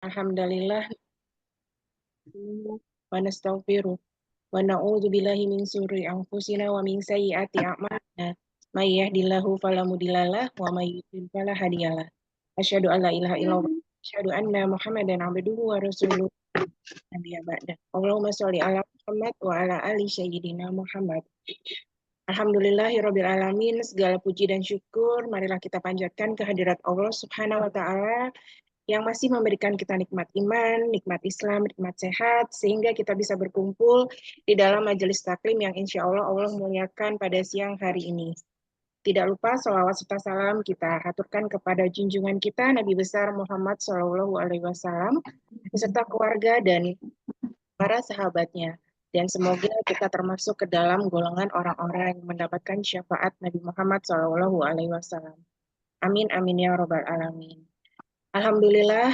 Alhamdulillah wa nastaghfiruh wa na'udzu billahi min syururi anfusina wa min sayyiati a'malina. May yahdihillahu fala mudhillalah wa may yudhlil fala hadiyalah. Asyhadu an la ilaha illallah. Asyhadu anna Muhammadan abduhu wa rasuluh. Nabiyya ba'da. Allahumma sholli ala Muhammad wa ala ali sayyidina Muhammad. Alhamdulillahirabbil alamin, segala puji dan syukur marilah kita panjatkan kehadirat Allah Subhanahu wa taala yang masih memberikan kita nikmat iman, nikmat Islam, nikmat sehat, sehingga kita bisa berkumpul di dalam majelis taklim yang insya Allah Allah muliakan pada siang hari ini. Tidak lupa sholawat serta salam kita haturkan kepada junjungan kita Nabi besar Muhammad SAW beserta keluarga dan para sahabatnya. Dan semoga kita termasuk ke dalam golongan orang-orang yang mendapatkan syafaat Nabi Muhammad SAW. Amin, amin ya robbal alamin. Alhamdulillah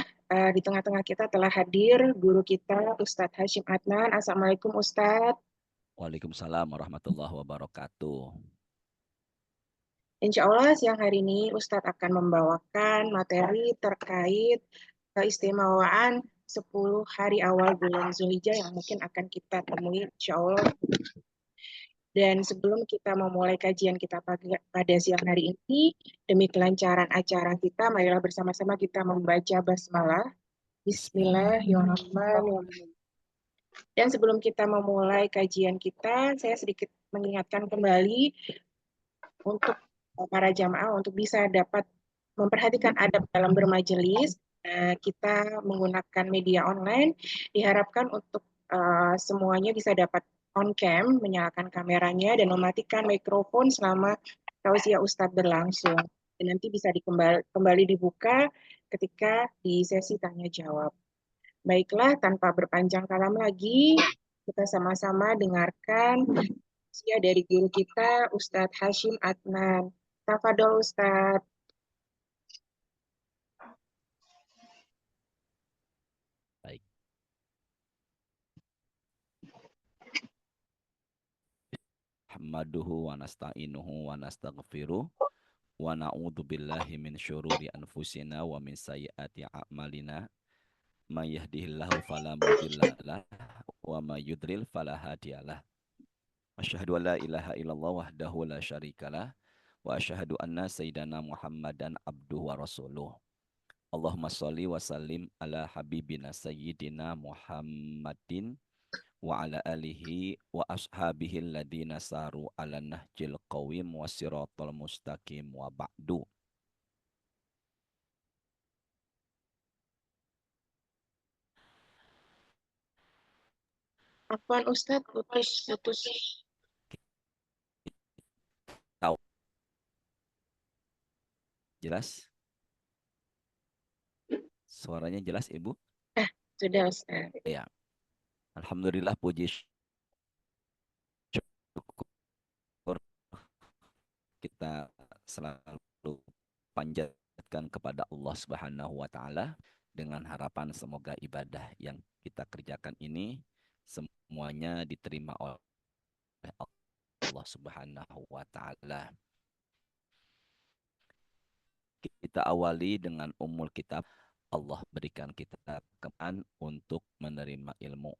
di tengah-tengah kita telah hadir guru kita Ustadz Hashim Adnan. Assalamualaikum Ustadz. Waalaikumsalam warahmatullahi wabarakatuh. Insya Allah siang hari ini Ustadz akan membawakan materi terkait keistimewaan 10 hari awal bulan Zulhijjah yang mungkin akan kita temui insya Allah. Dan sebelum kita memulai kajian kita pada siang hari ini, demi kelancaran acara kita, marilah bersama-sama kita membaca basmalah. Bismillahirrahmanirrahim. Dan sebelum kita memulai kajian kita, saya sedikit mengingatkan kembali untuk para jamaah untuk bisa dapat memperhatikan adab dalam bermajelis. Kita menggunakan media online, diharapkan untuk semuanya bisa dapat on cam, menyalakan kameranya dan mematikan mikrofon selama tausiah Ustadz berlangsung. Dan nanti bisa kembali dibuka ketika di sesi tanya jawab. Baiklah, tanpa berpanjang kalam lagi, kita sama-sama dengarkan tausiah dari guru kita, Ustadz Hashim Adnan. Tafadol Ustadz. Baik. Hammaduhu wa nasta'inuhu wa nastaghfiruh wa na'udzu billahi min syururi anfusina wa min sayyiati a'malina. May yahdihillahu fala mudhillalah wa may yudlil fala hadiyalah. Asyhadu an la ilaha illallah wahdahu la syarikalah wa asyhadu anna sayyidana Muhammadan abduhu wa rasuluh. Allahumma sholli wa sallim ala habibina sayyidina Muhammadin wa ala alihi wa ashabihi alladhina saru ala nahjil qawim wa siratal mustaqim wa ba'du. Afwan Ustadz, putus. Tahu. Jelas? Suaranya jelas, Ibu? Sudah Ustadz. Ya. Alhamdulillah, puji syukur kita selalu panjatkan kepada Allah Subhanahu wa taala dengan harapan semoga ibadah yang kita kerjakan ini semuanya diterima oleh Allah Subhanahu wa taala. Kita awali dengan umul kitab. Allah berikan kita keman untuk menerima ilmu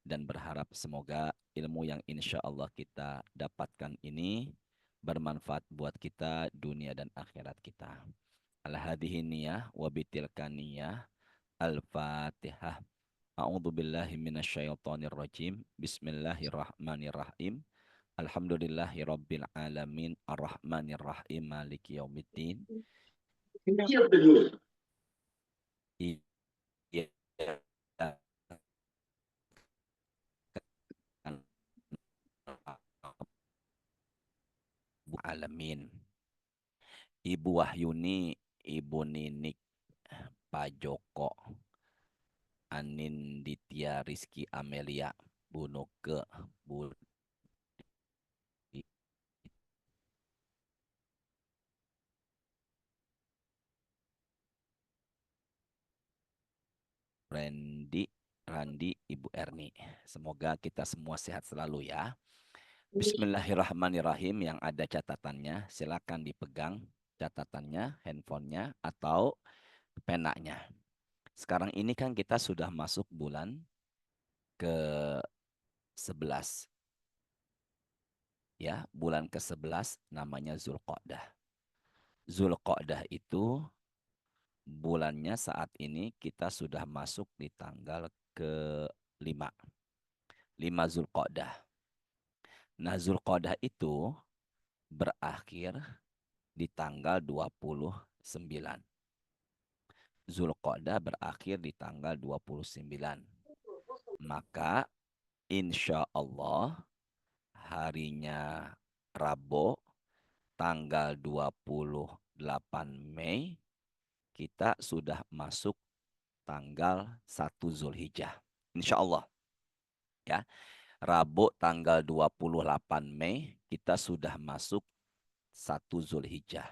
dan berharap semoga ilmu yang insya Allah kita dapatkan ini bermanfaat buat kita dunia dan akhirat kita. Al-hadhihi niyah wa bitilka niyah. Al-Fatihah. A'udzu billahi minasyaitonir rajim. Bismillahirrahmanirrahim. Alhamdulillahirabbil alamin arrahmanir rahim maliki yaumiddin. Alamin. Ibu Wahyuni, Ibu Ninik, Pak Joko, Anin Ditya Rizky Amelia, Bu Nuke, Bu Randi, Ibu Erni. Semoga kita semua sehat selalu ya. Bismillahirrahmanirrahim. Yang ada catatannya silakan dipegang catatannya, handphonenya atau penanya. Sekarang ini kan kita sudah masuk bulan ke-11. Ya, bulan ke-11 namanya Zulqa'dah. Zulqa'dah itu bulannya saat ini kita sudah masuk di tanggal ke-5. 5 Zulqa'dah. Nah, Zulqa'dah itu berakhir di tanggal 29. Zulqa'dah berakhir di tanggal 29. Maka insya Allah harinya Rabu tanggal 28 Mei kita sudah masuk tanggal 1 Zulhijjah. Insya Allah ya. Rabu tanggal 28 Mei kita sudah masuk 1 Zulhijjah.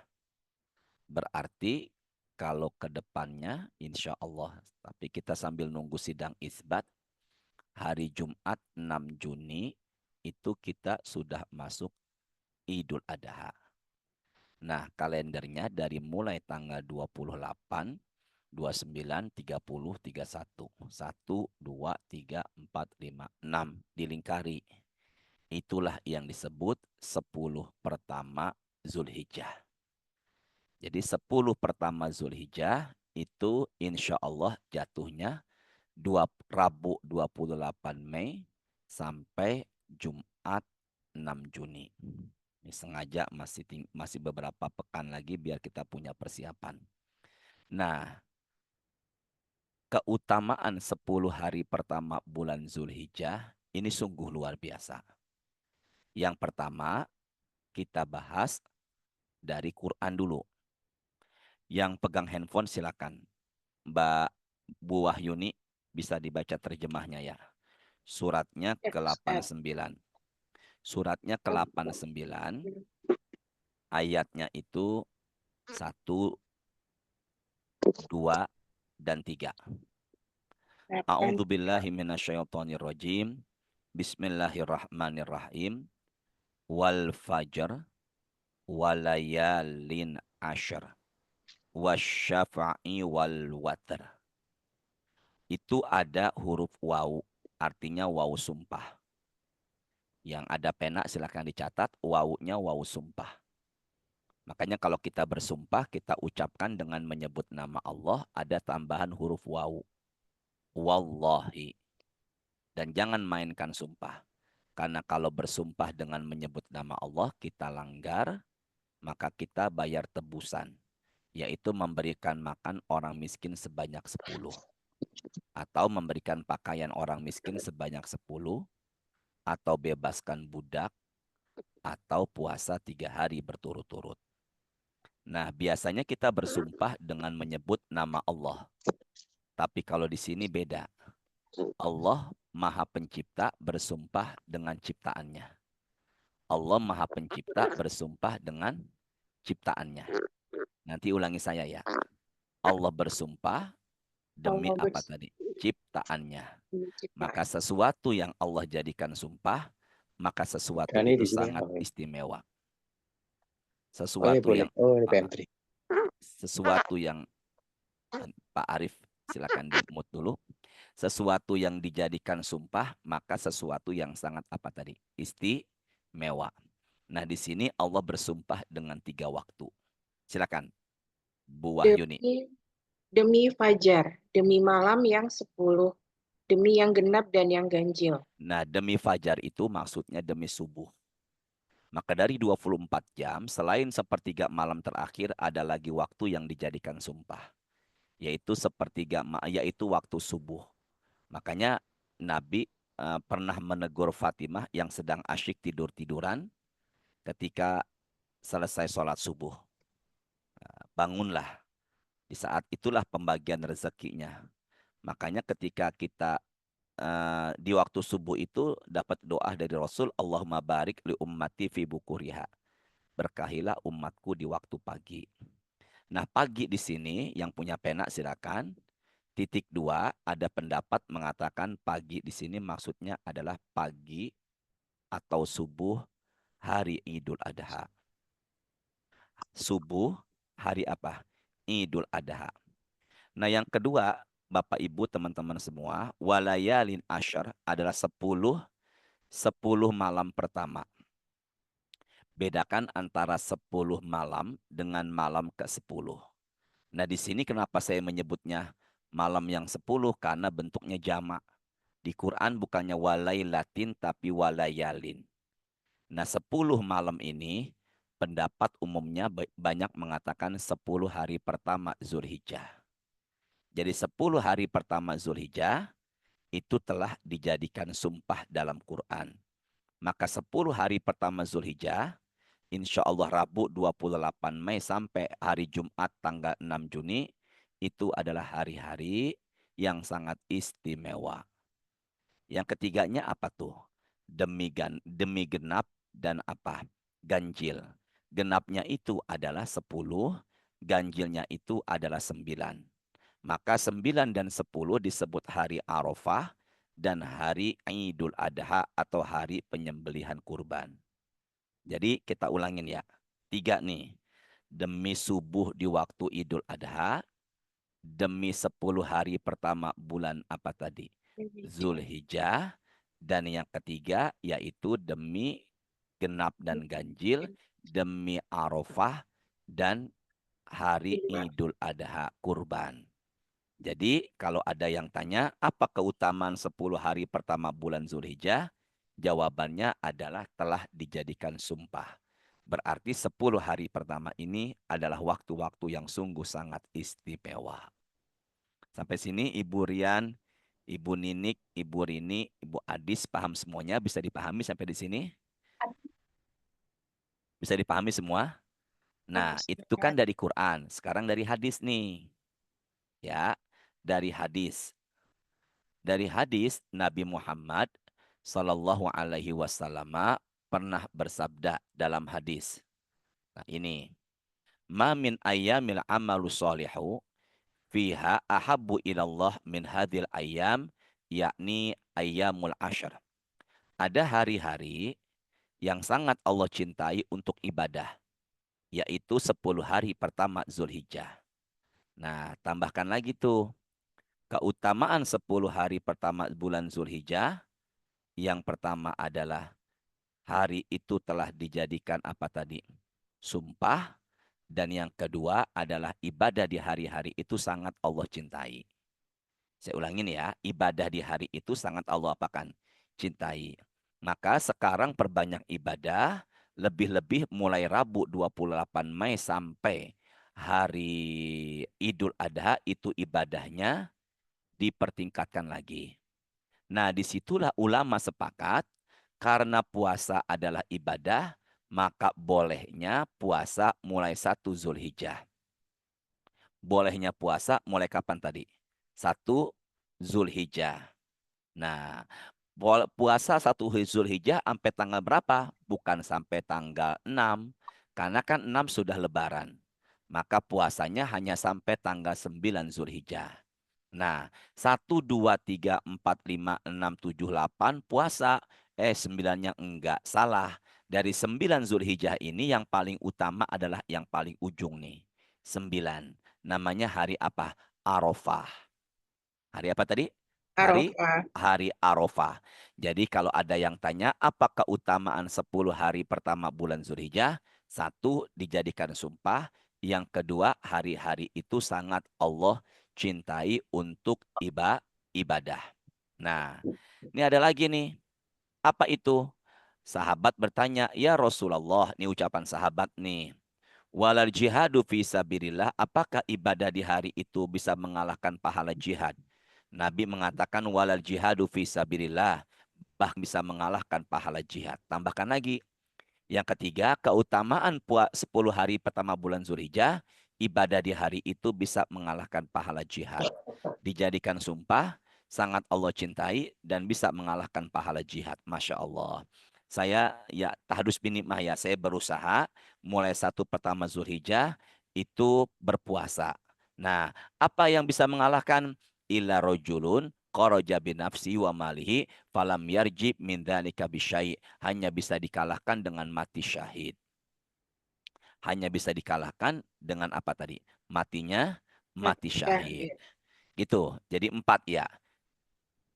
Berarti kalau ke depannya insya Allah, tapi kita sambil nunggu sidang isbat, hari Jumat 6 Juni itu kita sudah masuk Idul Adha. Nah, kalendernya dari mulai tanggal 28, 29, 30, 31. 1, 2, 3, 4, 5, 6 dilingkari. Itulah yang disebut 10 pertama Zulhijjah. Jadi 10 pertama Zulhijjah itu insya Allah jatuhnya Rabu 28 Mei sampai Jumat 6 Juni. Ini sengaja masih beberapa pekan lagi biar kita punya persiapan. Nah, keutamaan 10 hari pertama bulan Zulhijjah ini sungguh luar biasa. Yang pertama, kita bahas dari Quran dulu. Yang pegang handphone silakan. Mbak Bu Wahyuni bisa dibaca terjemahnya ya. Suratnya Ya, Ustaz. ke-89. Suratnya ke-89, ayatnya itu 1, 2, dan 3. 8. A'udzu billahi minasyaitonir rajim. Bismillahirrahmanirrahim. Wal fajr walayalin asyr wasyafa'i wal watr. Itu ada huruf waw, artinya waw sumpah. Yang ada pena silakan dicatat, wawunya waw sumpah. Makanya kalau kita bersumpah, kita ucapkan dengan menyebut nama Allah, ada tambahan huruf waw. Wallahi. Dan jangan mainkan sumpah. Karena kalau bersumpah dengan menyebut nama Allah, kita langgar, maka kita bayar tebusan. Yaitu memberikan makan orang miskin sebanyak 10. Atau memberikan pakaian orang miskin sebanyak 10. Atau bebaskan budak. Atau puasa 3 hari berturut-turut. Nah, biasanya kita bersumpah dengan menyebut nama Allah. Tapi kalau di sini beda. Allah Maha Pencipta bersumpah dengan ciptaannya. Allah Maha Pencipta bersumpah dengan ciptaannya. Nanti ulangi saya ya. Allah bersumpah demi Allah apa tadi? Ciptaannya. berciptaan. Maka sesuatu yang Allah jadikan sumpah, maka sesuatu Ini itu di sini sangat apa ini? istimewa. Oh ini Sesuatu boleh. yang Oh ini ah, pantry. sesuatu yang Pak Arif silakan di mute dulu. Sesuatu yang dijadikan sumpah, maka sesuatu yang sangat apa tadi? Istimewa. Nah, di sini Allah bersumpah dengan 3 waktu. Silakan, Bu Wahyuni. Demi fajar, demi malam yang 10, demi yang genap dan yang ganjil. Nah, demi fajar itu maksudnya demi subuh. Maka dari 24 jam, selain sepertiga malam terakhir, ada lagi waktu yang dijadikan sumpah. Yaitu waktu subuh. Makanya Nabi pernah menegur Fatimah yang sedang asyik tidur-tiduran ketika selesai sholat subuh. Bangunlah. Di saat itulah pembagian rezekinya. Makanya ketika kita di waktu subuh itu dapat doa dari Rasul, Allahumma barik li ummati fi bukuriha. Berkahilah umatku di waktu pagi. Nah, pagi di sini yang punya pena silakan. Titik 2 ada pendapat mengatakan pagi di sini maksudnya adalah pagi atau subuh hari Idul Adha. Subuh hari apa? Idul Adha. Nah, yang kedua, Bapak Ibu teman-teman semua, walayalin asyar adalah 10 malam pertama. Bedakan antara 10 malam dengan malam ke-10. Nah, di sini kenapa saya menyebutnya malam yang 10? Karena bentuknya jamak. Di Quran bukannya walailatin tapi walayalin. Nah, 10 malam ini pendapat umumnya banyak mengatakan 10 hari pertama Zulhijjah. Jadi 10 hari pertama Zulhijjah itu telah dijadikan sumpah dalam Quran. Maka 10 hari pertama Zulhijjah, insya Allah Rabu 28 Mei sampai hari Jumat tanggal 6 Juni, itu adalah hari-hari yang sangat istimewa. Yang ketiganya apa tuh? Demi genap dan apa? Ganjil. Genapnya itu adalah 10, ganjilnya itu adalah 9. Maka 9 dan 10 disebut hari Arafah dan hari Idul Adha atau hari penyembelihan kurban. Jadi kita ulangin ya. 3 nih. Demi subuh di waktu Idul Adha, demi 10 hari pertama bulan apa tadi? Zulhijjah. Dan yang ketiga yaitu demi genap dan ganjil, demi Arafah dan hari Idul Adha kurban. Jadi kalau ada yang tanya apa keutamaan 10 hari pertama bulan Zulhijjah? Jawabannya adalah telah dijadikan sumpah. Berarti 10 hari pertama ini adalah waktu-waktu yang sungguh sangat istimewa. Sampai sini Ibu Rian, Ibu Ninik, Ibu Rini, Ibu Adis paham semuanya? Bisa dipahami sampai di sini? Bisa dipahami semua? Nah, itu kan dari Quran. Sekarang dari hadis nih. Ya, dari hadis. Dari hadis Nabi Muhammad Sallallahu Alaihi Wasallam pernah bersabda dalam hadis. Nah, ini. Ma min ayyamil amalu salihu fiha ahabbu ilallah min hadhil ayyam yakni ayyamul asyr. Ada hari-hari yang sangat Allah cintai untuk ibadah, yaitu 10 hari pertama Zulhijjah. Nah, tambahkan lagi tuh, keutamaan 10 hari pertama bulan Zulhijjah, yang pertama adalah hari itu telah dijadikan apa tadi? Sumpah. Dan yang kedua adalah ibadah di hari-hari itu sangat Allah cintai. Saya ulangin ya, ibadah di hari itu sangat Allah apakan? Cintai. Maka sekarang perbanyak ibadah, lebih-lebih mulai Rabu 28 Mei sampai hari Idul Adha itu ibadahnya dipertingkatkan lagi. Nah, disitulah ulama sepakat karena puasa adalah ibadah, maka bolehnya puasa mulai 1 Zulhijjah. Bolehnya puasa mulai kapan tadi? 1 Zulhijjah. Nah, puasa 1 Zulhijjah sampai tanggal berapa? Bukan sampai tanggal 6. Karena kan 6 sudah lebaran. Maka puasanya hanya sampai tanggal 9 Zulhijjah. Nah, 1, 2, 3, 4, 5, 6, 7, 8 puasa. 9-nya enggak. Salah. Dari 9 Zulhijjah ini yang paling utama adalah yang paling ujung nih. 9. Namanya hari apa? Arafah. Hari apa tadi? Hari Arafah. Jadi kalau ada yang tanya apa keutamaan 10 hari pertama bulan Zulhijjah? 1, dijadikan sumpah. Yang kedua, hari-hari itu sangat Allah cintai untuk ibadah. Nah, ini ada lagi nih. Apa itu? Sahabat bertanya, ya Rasulullah, ini ucapan sahabat nih. Walal jihadu fi sabirillah, apakah ibadah di hari itu bisa mengalahkan pahala jihad? Nabi mengatakan walal jihadu fi sabirillah, bisa mengalahkan pahala jihad. Tambahkan lagi, yang ketiga, keutamaan 10 hari pertama bulan Zulhijjah, ibadah di hari itu bisa mengalahkan pahala jihad. Dijadikan sumpah, sangat Allah cintai, dan bisa mengalahkan pahala jihad. Masya Allah. Saya ya tahdus binimah ya, saya berusaha mulai 1 pertama Zulhijjah itu berpuasa. Nah, apa yang bisa mengalahkan? Illa rojulun kharaja binafsi wa malihi falam yarji min dzalika bisyai, hanya bisa dikalahkan dengan mati syahid. Hanya bisa dikalahkan dengan apa tadi? Matinya mati syahid. Gitu. Jadi 4 ya.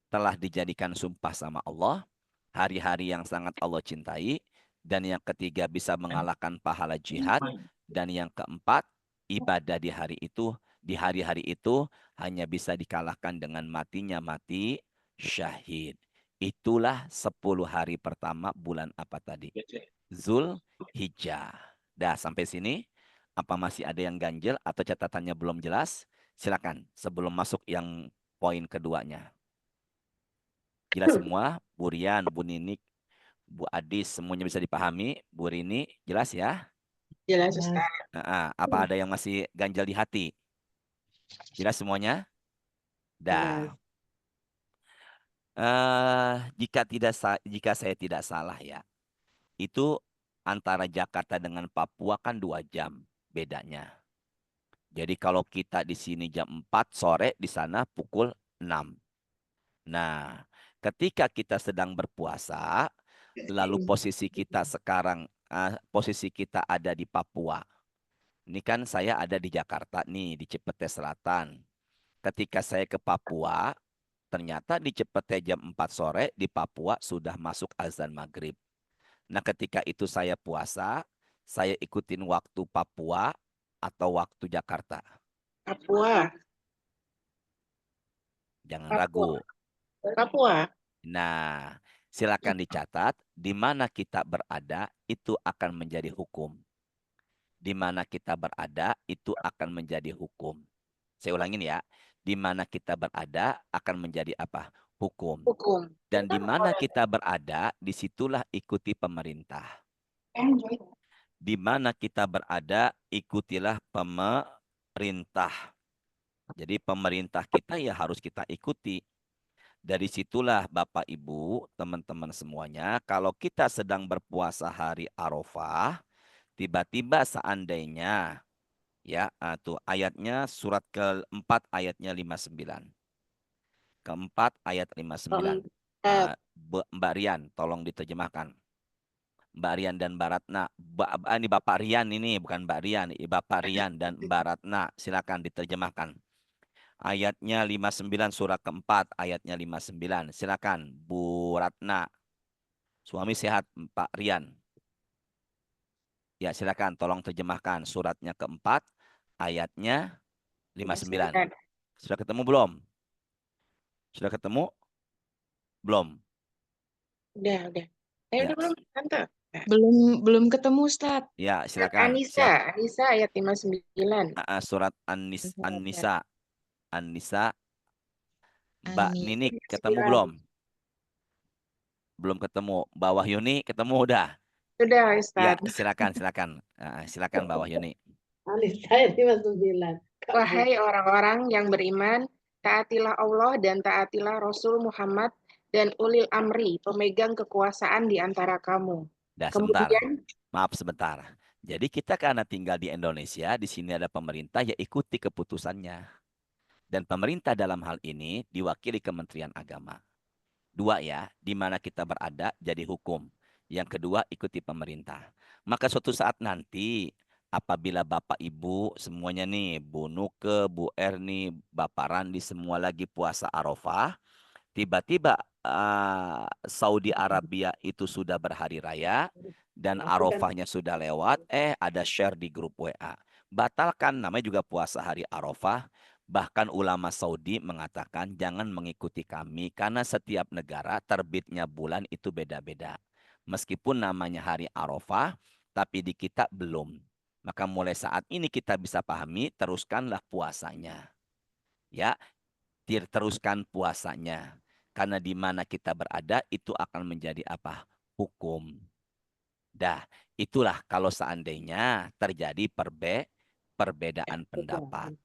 Telah dijadikan sumpah sama Allah, hari-hari yang sangat Allah cintai, dan yang ketiga bisa mengalahkan pahala jihad, dan yang keempat ibadah di hari-hari itu hanya bisa dikalahkan dengan matinya mati syahid. Itulah 10 hari pertama bulan apa tadi? Zulhijjah. Dah sampai sini. Apa masih ada yang ganjil atau catatannya belum jelas? Silakan sebelum masuk yang poin keduanya. Jelas semua? Bu Rian, Bu Ninik, Bu Adis, semuanya bisa dipahami? Bu Rini, jelas ya? Jelas, Ustaz. Apa ada yang masih ganjal di hati? Jelas semuanya? Dah. Jika saya tidak salah ya, itu antara Jakarta dengan Papua kan 2 jam bedanya. Jadi kalau kita di sini jam 4 sore, di sana pukul 6. Nah, ketika kita sedang berpuasa, lalu posisi kita ada di Papua. Ini kan saya ada di Jakarta nih, di Cipete Selatan. Ketika saya ke Papua, ternyata di Cipete jam 4 sore, di Papua sudah masuk azan maghrib. Nah, ketika itu saya puasa, saya ikutin waktu Papua atau waktu Jakarta. Papua. Jangan Papua. ragu. Papua. Nah, silakan dicatat, di mana kita berada itu akan menjadi hukum. Di mana kita berada itu akan menjadi hukum. Saya ulangin ya, di mana kita berada akan menjadi apa? Hukum. Hukum. Dan di mana kita berada, disitulah ikuti pemerintah. Di mana kita berada, ikutilah pemerintah. Jadi pemerintah kita ya harus kita ikuti. Dari situlah Bapak Ibu, teman-teman semuanya, kalau kita sedang berpuasa hari Arafah, tiba-tiba seandainya ya, tuh ayatnya surat keempat ayatnya 59. Keempat ayat 59. Mbak Rian, tolong diterjemahkan. Mbak Rian dan Mbak Ratna. Ini Bapak Rian ini, bukan Mbak Rian. Bapak Rian dan Mbak Ratna. Silakan diterjemahkan. Ayatnya 59 surah keempat. Ayatnya 59. Silakan Bu Ratna. Suami sehat Pak Rian. Ya silakan tolong terjemahkan suratnya keempat. Ayatnya 59. Sudah ketemu belum? Sudah ketemu? Belum? Udah. Ya. Udah belum, Tante? Belum ketemu, Ustaz. Ya, silakan. Anissa ayat 59. Surat An-Nisa. Mbak Ninik ketemu belum? Belum ketemu. Mbak Wahyuni ketemu udah? Sudah, Ya, Ustaz. silakan. Silakan Mbak Wahyuni. Anissa ayat 59. Wahai orang-orang yang beriman, taatilah Allah dan taatilah Rasul Muhammad dan ulil amri, pemegang kekuasaan di antara kamu. Dah, Kemudian, Maaf sebentar. Jadi kita karena tinggal di Indonesia, di sini ada pemerintah, ya ikuti keputusannya. Dan pemerintah dalam hal ini diwakili Kementerian Agama. 2 ya, di mana kita berada jadi hukum. Yang kedua ikuti pemerintah. Maka suatu saat nanti apabila Bapak Ibu semuanya nih, Bu Nuke, Bu Erni, Bapak Randi semua lagi puasa Arafah, tiba-tiba Saudi Arabia itu sudah berhari raya dan Arafahnya sudah lewat, ada share di grup WA. Batalkan, namanya juga puasa hari Arafah. Bahkan ulama Saudi mengatakan jangan mengikuti kami karena setiap negara terbitnya bulan itu beda-beda. Meskipun namanya hari Arafah, tapi di kita belum. Maka mulai saat ini kita bisa pahami, teruskanlah puasanya. Ya, teruskan puasanya. Karena di mana kita berada itu akan menjadi apa? Hukum. Dah, itulah kalau seandainya terjadi perbedaan pendapat.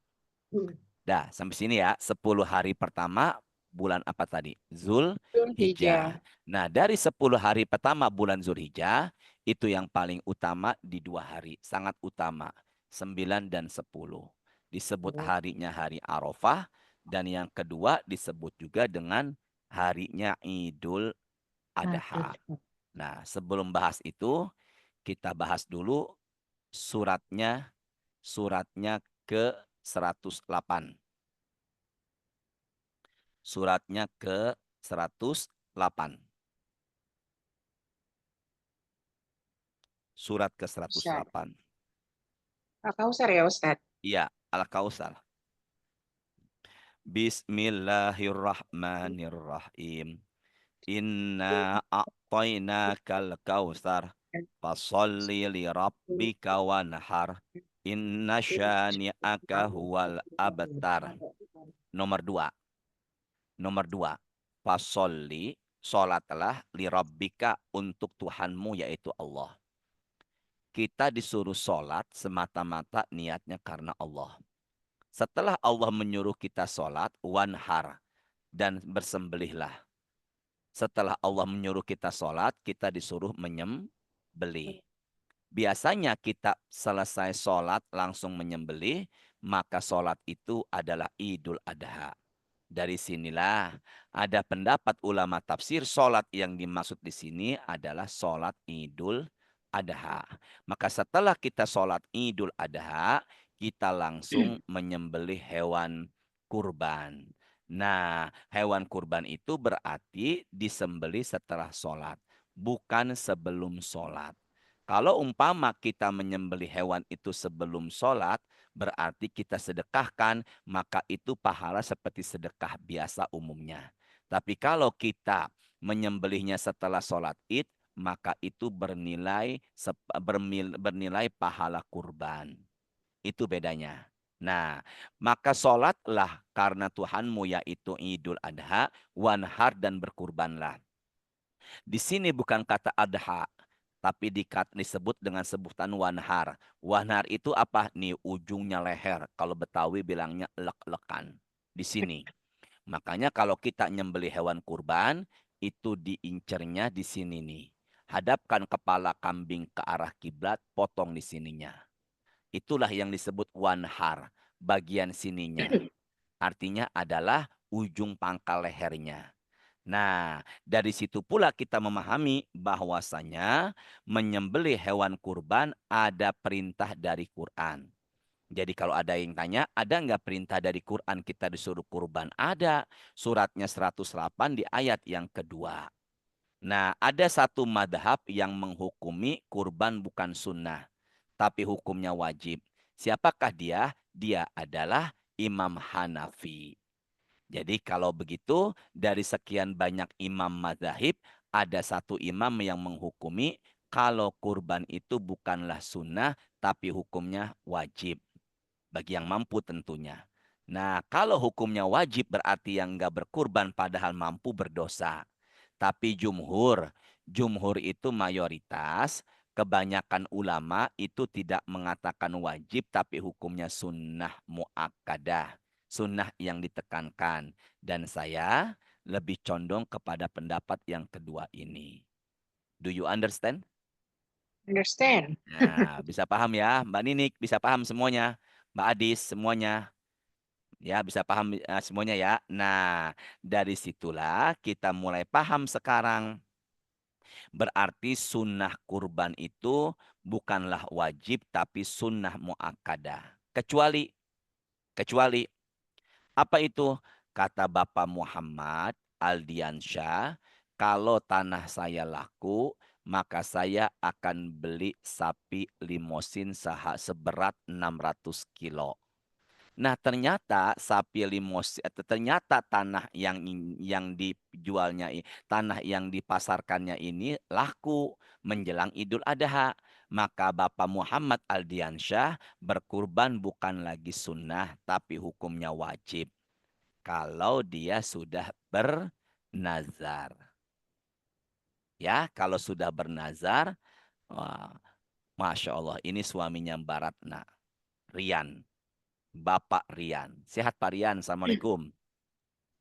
Dah, sampai sini ya. 10 hari pertama bulan apa tadi? Zulhijjah. Nah, dari 10 hari pertama bulan Zulhijjah, itu yang paling utama di 2 hari. Sangat utama. 9 dan 10. Disebut harinya hari Arafah. Dan yang kedua disebut juga dengan harinya Idul Adha. Nah, sebelum bahas itu, kita bahas dulu suratnya ke 108. Suratnya ke 108. Surat ke 108. Al-Kausar ya Ustadz? Iya, Al-Kausar. Bismillahirrahmanirrahim. Inna a'tainakal kautsar fasalli li rabbika wanhar. Inna syani'aka huwal abtar. Nomor 2. Nomor 2. Fasolli, sholatlah li rabbika untuk Tuhanmu yaitu Allah. Kita disuruh sholat semata-mata niatnya karena Allah. Setelah Allah menyuruh kita sholat, wanhar, dan bersembelihlah. Setelah Allah menyuruh kita sholat, kita disuruh menyembelih. Biasanya kita selesai sholat langsung menyembelih, maka sholat itu adalah Idul Adha. Dari sinilah ada pendapat ulama tafsir sholat yang dimaksud di sini adalah sholat Idul Adha. Maka setelah kita sholat Idul Adha, kita langsung menyembelih hewan kurban. Nah, hewan kurban itu berarti disembelih setelah sholat, bukan sebelum sholat. Kalau umpama kita menyembelih hewan itu sebelum sholat, berarti kita sedekahkan, maka itu pahala seperti sedekah biasa umumnya. Tapi kalau kita menyembelihnya setelah sholat id, maka itu bernilai pahala kurban. Itu bedanya. Nah, maka sholatlah karena Tuhanmu yaitu Idul Adha, wanhar dan berkurbanlah. Di sini bukan kata adha, tapi disebut dengan sebutan wanhar. Wanhar itu apa? Nih ujungnya leher. Kalau Betawi bilangnya lek-lekan. Di sini. Makanya kalau kita nyembelih hewan kurban, itu diincernya di sini nih. Hadapkan kepala kambing ke arah kiblat, potong di sininya. Itulah yang disebut wanhar, bagian sininya. Artinya adalah ujung pangkal lehernya. Nah, dari situ pula kita memahami bahwasanya menyembelih hewan kurban ada perintah dari Quran. Jadi kalau ada yang tanya, ada nggak perintah dari Quran kita disuruh kurban? Ada. Suratnya 108 di ayat yang kedua. Nah, ada satu madhab yang menghukumi kurban bukan sunnah, tapi hukumnya wajib. Siapakah dia? Dia adalah Imam Hanafi. Jadi kalau begitu, dari sekian banyak imam mazahib, ada satu imam yang menghukumi kalau kurban itu bukanlah sunnah, tapi hukumnya wajib. Bagi yang mampu tentunya. Nah, kalau hukumnya wajib berarti yang nggak berkurban padahal mampu berdosa. Tapi jumhur itu mayoritas, kebanyakan ulama itu tidak mengatakan wajib tapi hukumnya sunnah muakkadah. Sunnah yang ditekankan. Dan saya lebih condong kepada pendapat yang kedua ini. Do you understand? Understand. Nah, bisa paham ya, Mbak Ninik, bisa paham semuanya. Mbak Adis, semuanya. Ya, bisa paham semuanya ya. Nah, dari situlah kita mulai paham sekarang. Berarti sunnah kurban itu bukanlah wajib tapi sunnah muakkadah. Kecuali apa itu? Kata Bapak Muhammad Aldiansyah, kalau tanah saya laku, maka saya akan beli sapi limosin seberat 600 kilo. Nah, ternyata sapi limosin, ternyata tanah yang dijualnya, tanah yang dipasarkannya ini laku menjelang Idul Adha. Maka Bapak Muhammad Aldiansyah berkurban bukan lagi sunnah, tapi hukumnya wajib. Kalau dia sudah bernazar. Ya, kalau sudah bernazar, wah, Masya Allah, ini suaminya Mbak Ratna, Rian. Bapak Rian. Sehat Pak Rian, Assalamualaikum.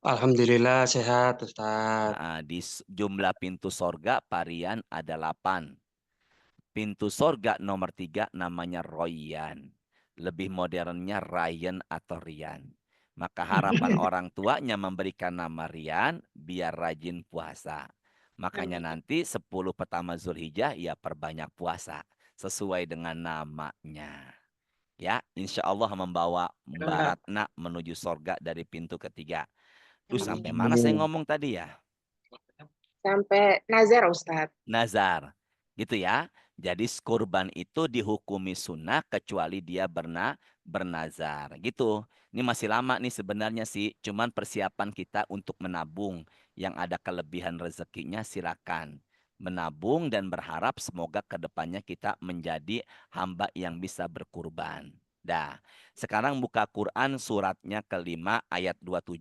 Alhamdulillah sehat Ustaz. Di jumlah pintu sorga Pak Rian ada 8. Pintu sorga nomor 3 namanya Royan. Lebih modernnya Ryan atau Rian. Maka harapan orang tuanya memberikan nama Rian biar rajin puasa. Makanya nanti 10 pertama Zulhijjah ya perbanyak puasa. Sesuai dengan namanya. Ya, insya Allah membawa Mbak Ratna menuju sorga dari pintu ketiga. Duh, sampai mana saya ngomong tadi ya? Sampai nazar Ustadz. Nazar. Gitu ya. Jadi kurban itu dihukumi sunnah kecuali dia bernazar. Gitu. Ini masih lama nih sebenarnya sih. Cuman persiapan kita untuk menabung. Yang ada kelebihan rezekinya silakan. Menabung dan berharap semoga kedepannya kita menjadi hamba yang bisa berkurban. Dah. Sekarang buka Quran suratnya kelima ayat 27.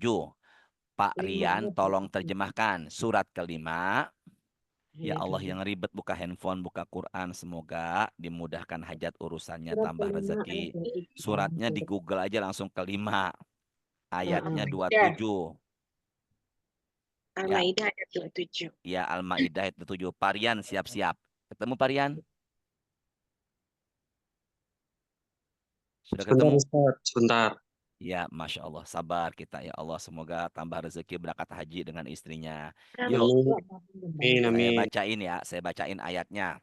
Pak Rian tolong terjemahkan surat kelima. Ya Allah yang ribet buka handphone, buka Quran. Semoga dimudahkan hajat urusannya, Surat tambah kelima rezeki. ayat 27. Suratnya di Google aja langsung kelima. Ayatnya Ya, 27. Ya, Al-Maidah ayat 27. ya Al-Maidah ayat 27. Parian siap-siap. Ketemu Parian? Sudah Sebentar, ketemu? Ustaz. Sebentar. Ya, Masya Allah. Sabar kita ya Allah. Semoga tambah rezeki berangkat haji dengan istrinya. Amin. Yuk, Amin, saya amin. bacain ya. Saya bacain ayatnya.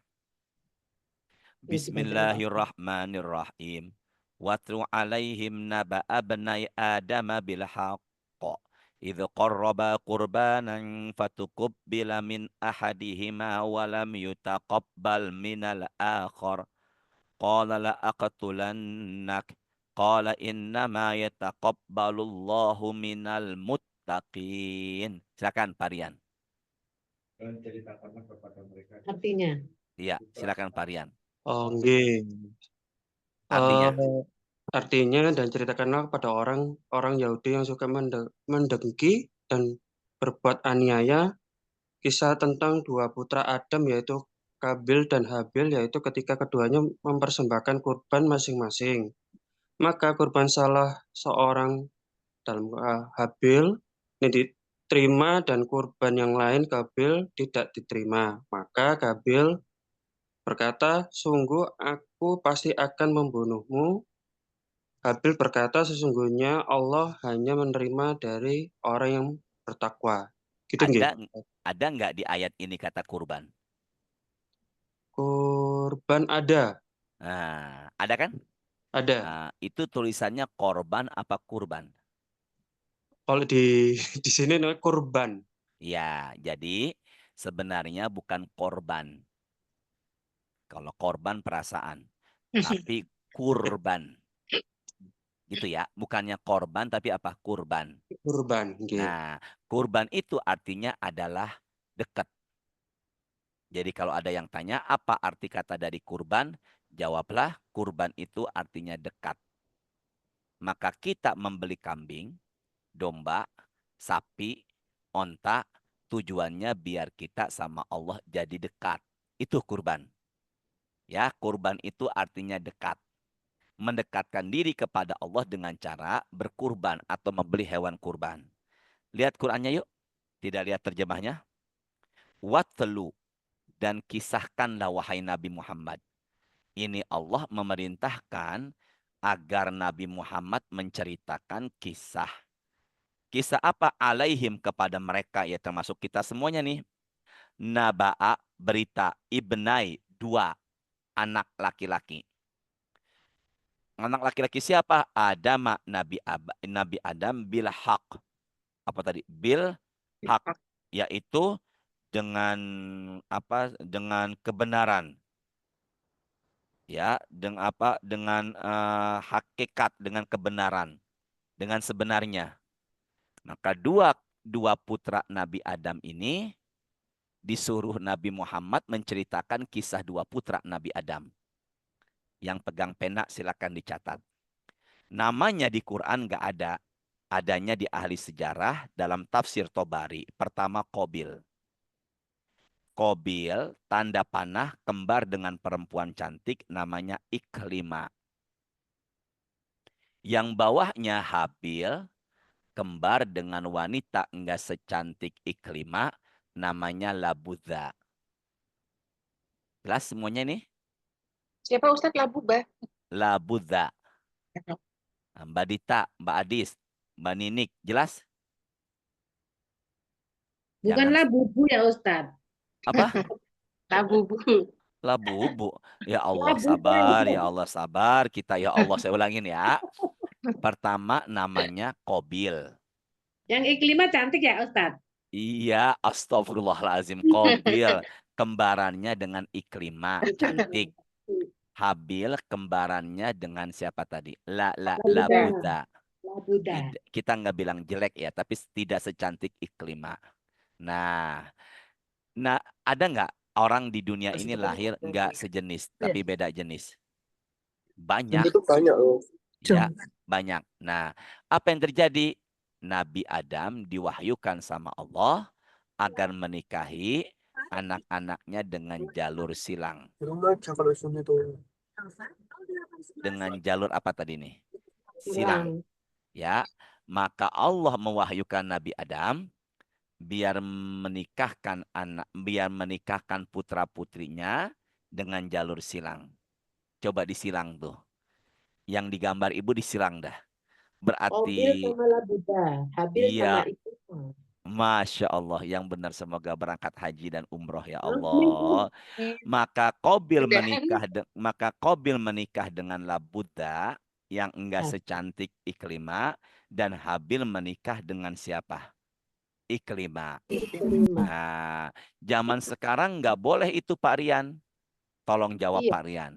Bismillahirrahmanirrahim. Watlu alaihim naba abnai adama bil haqq. Idh qarraba qurbanan fatukubbila min ahadihima walam yutaqabbal minal akhar. Qala la aqtulannak. Qala innama yataqabbalullahu minal muttaqin. Silakan Parian. Artinya, Iya, silakan Parian. Oh, nggih. Artinya, Artinya dan ceritakanlah kepada orang Yahudi yang suka mendengki dan berbuat aniaya kisah tentang dua putra Adam yaitu Kabil dan Habil yaitu ketika keduanya mempersembahkan kurban masing-masing. Maka kurban salah seorang dalam Habil ini diterima dan kurban yang lain Kabil tidak diterima. Maka Kabil berkata, "Sungguh aku pasti akan membunuhmu." Habil berkata, "Sesungguhnya Allah hanya menerima dari orang yang bertakwa." Gitu nggih. ada nggak di ayat ini kata kurban? Kurban ada. Nah, ada kan? Ada. Nah, itu tulisannya korban apa kurban? Kalau di sini namanya kurban. Ya, jadi sebenarnya bukan korban. Kalau korban perasaan, tapi kurban. Gitu ya, bukannya korban tapi apa? Kurban. Kurban nggih. Nah, kurban itu artinya adalah dekat. Jadi kalau ada yang tanya apa arti kata dari kurban, jawablah kurban itu artinya dekat. Maka kita membeli kambing, domba, sapi, onta, tujuannya biar kita sama Allah jadi dekat. Itu kurban. Ya, kurban itu artinya dekat. Mendekatkan diri kepada Allah dengan cara berkurban atau membeli hewan kurban. Lihat Qurannya yuk. Tidak lihat terjemahnya. Watlu dan kisahkanlah wahai Nabi Muhammad. Ini Allah memerintahkan agar Nabi Muhammad menceritakan kisah. Kisah apa? Alaihim kepada mereka, ya termasuk kita semuanya nih. Naba'a berita ibnai dua anak laki-laki. Anak laki-laki siapa? Adam Nabi Adam bil haq. Apa tadi? Bil haq, yaitu dengan apa? Dengan kebenaran. Ya, dengan apa? Dengan hakikat, dengan kebenaran, dengan sebenarnya. Maka dua putra Nabi Adam ini disuruh Nabi Muhammad menceritakan kisah dua putra Nabi Adam. Yang pegang pena silakan dicatat. Namanya di Quran nggak ada. Adanya di ahli sejarah dalam tafsir Tobari. Pertama Qabil. Qabil tanda panah kembar dengan perempuan cantik namanya Iklima. Yang bawahnya Habil kembar dengan wanita enggak secantik Iklima namanya Labudha. Jelas semuanya nih? Siapa Ustadz Labubah? Labudha. Mbak Dita, Mbak Adis, Mbak Ninik, jelas? bukanlah Jangan bubu ya Ustadz. apa? Labubu. Labubu. Ya Allah Labu sabar, kan. ya Allah sabar. Kita ya Allah saya ulangin ya. Pertama namanya Qabil. Yang Iklimah cantik ya Ustadz? Iya, astagfirullahalazim. Qabil kembarannya dengan Iklimah, cantik. Habil kembarannya dengan siapa tadi? Labuda. Labuda. Kita nggak bilang jelek ya, tapi tidak secantik Iklimah. Nah, ada nggak orang di dunia ini lahir nggak sejenis, tapi beda jenis? Banyak. Itu banyak loh. Ya, banyak. Nah, apa yang terjadi? Nabi Adam diwahyukan sama Allah agar menikahi anak-anaknya dengan jalur silang. Dengan jalur apa tadi nih? Silang. Ya, maka Allah mewahyukan Nabi Adam biar menikahkan putra-putrinya dengan jalur silang. Coba disilang tuh. Yang digambar ibu disilang dah. Qabil Berarti sama Labuda, Habil sama iya, Iklimah. Masya Allah, yang benar semoga berangkat haji dan umroh ya Amin. Allah. Maka Mudah-mudahan. Qabil menikah dengan Labuda yang enggak Ah, secantik Iklimah, dan Habil menikah dengan siapa? Iklimah. Iklimah. Nah, zaman sekarang nggak boleh itu Pak Rian. Tolong jawab Iya, Pak Rian.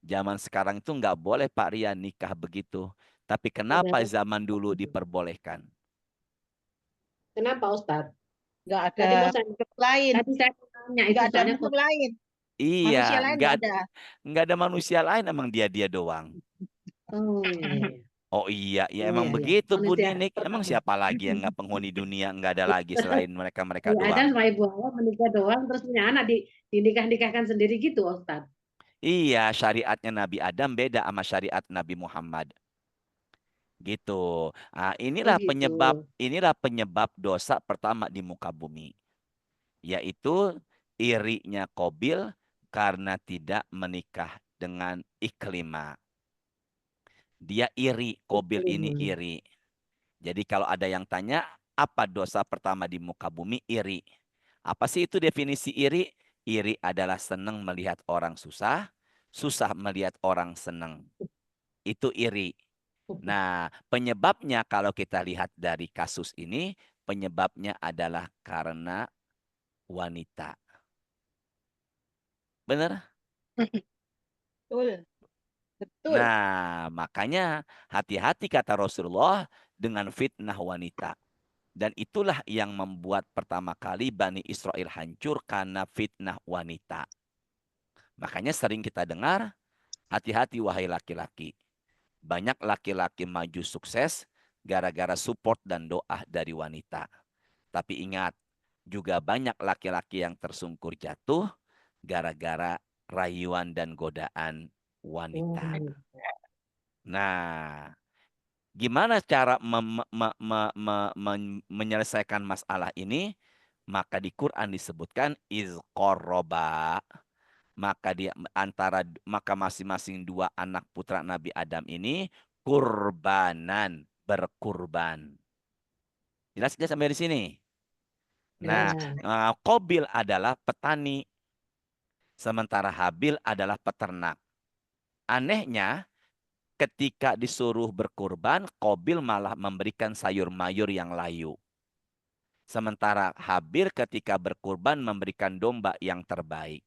Zaman sekarang itu nggak boleh Pak Rian nikah begitu. Tapi kenapa kenapa? zaman dulu diperbolehkan? Kenapa Ustadz? Nggak ada Tadi mau saya makhluk lain. tanya itu Nggak ada soalnya makhluk lain. Iya, Manusia lain nggak ada. nggak ada manusia lain, emang dia doang. Oh iya, iya. Oh iya, ya Oh emang iya, iya. begitu Bu Manusia Ninik. Emang pertama. siapa lagi yang nggak penghuni dunia, nggak ada lagi selain mereka-mereka Nabi Adam doang. sama Ibu Hawa menikah doang terus punya anak dinikahkan sendiri gitu Ustadz. Iya, syariatnya Nabi Adam beda sama syariat Nabi Muhammad. Gitu. Nah, Oh gitu. inilah penyebab dosa pertama di muka bumi, yaitu irinya Qabil karena tidak menikah dengan Iklimah. Dia iri, Qabil ini Iklimah. iri. Jadi kalau ada yang tanya, apa dosa pertama di muka bumi? Iri. Apa sih itu definisi iri? Iri adalah senang melihat orang susah, susah melihat orang senang. Itu iri. Nah, penyebabnya kalau kita lihat dari kasus ini, penyebabnya adalah karena wanita. Benar? Betul. Betul. Nah, makanya hati-hati kata Rasulullah dengan fitnah wanita. Dan itulah yang membuat pertama kali Bani Israel hancur karena fitnah wanita. Makanya sering kita dengar, hati-hati wahai laki-laki. Banyak laki-laki maju sukses gara-gara support dan doa dari wanita. Tapi ingat, juga banyak laki-laki yang tersungkur jatuh gara-gara rayuan dan godaan wanita. Nah, gimana cara menyelesaikan masalah ini? Maka di Quran disebutkan izqarroba. Maka masing-masing dua anak putra Nabi Adam ini kurbanan, berkurban. Jelas tidak sampai di sini? Nah, Ya. Qabil adalah petani, sementara Habil adalah peternak. Anehnya, ketika disuruh berkurban, Qabil malah memberikan sayur mayur yang layu. Sementara Habil ketika berkurban memberikan domba yang terbaik.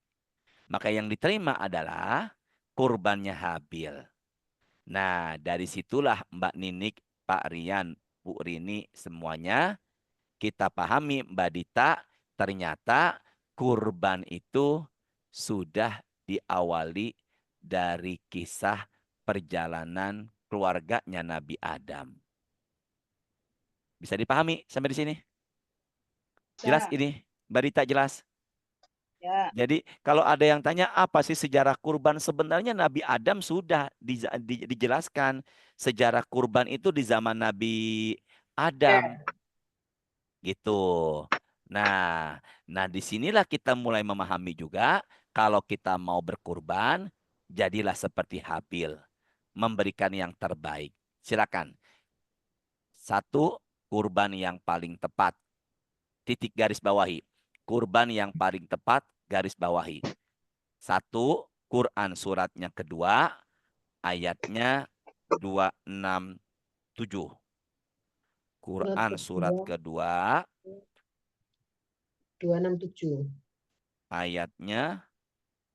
Maka yang diterima adalah kurbannya Habil. Nah, dari situlah Mbak Ninik, Pak Rian, Bu Rini, semuanya kita pahami Mbak Dita, ternyata kurban itu sudah diawali dari kisah perjalanan keluarganya Nabi Adam. Bisa dipahami sampai di sini? Jelas Ya. ini? Mbak Dita jelas? Ya. Jadi kalau ada yang tanya apa sih sejarah kurban, sebenarnya Nabi Adam sudah dijelaskan. Sejarah kurban itu di zaman Nabi Adam. Gitu. Nah, disinilah kita mulai memahami juga kalau kita mau berkurban, jadilah seperti Habil, memberikan yang terbaik. Silakan. Satu, kurban yang paling tepat. Titik garis bawahi. Kurban yang paling tepat, garis bawahi. Satu, Quran suratnya kedua, ayatnya 267. Quran surat kedua 267. ayatnya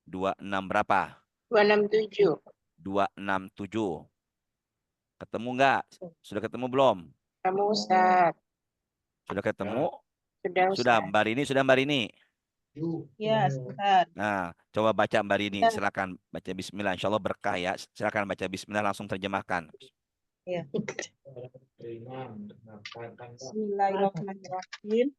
26 berapa? 267. 267. Ketemu nggak? Sudah ketemu belum? Kamu Ustaz. Sudah ketemu? Sudah Sudah, Ustaz. Mbak Rini, sudah Mbak Rini? Ya, sebentar. Nah, coba baca Mbak Rini, Ya. silakan baca bismillah. Insya Allah berkah ya. Silakan baca bismillah, langsung terjemahkan. Ya. Bismillahirrahmanirrahim.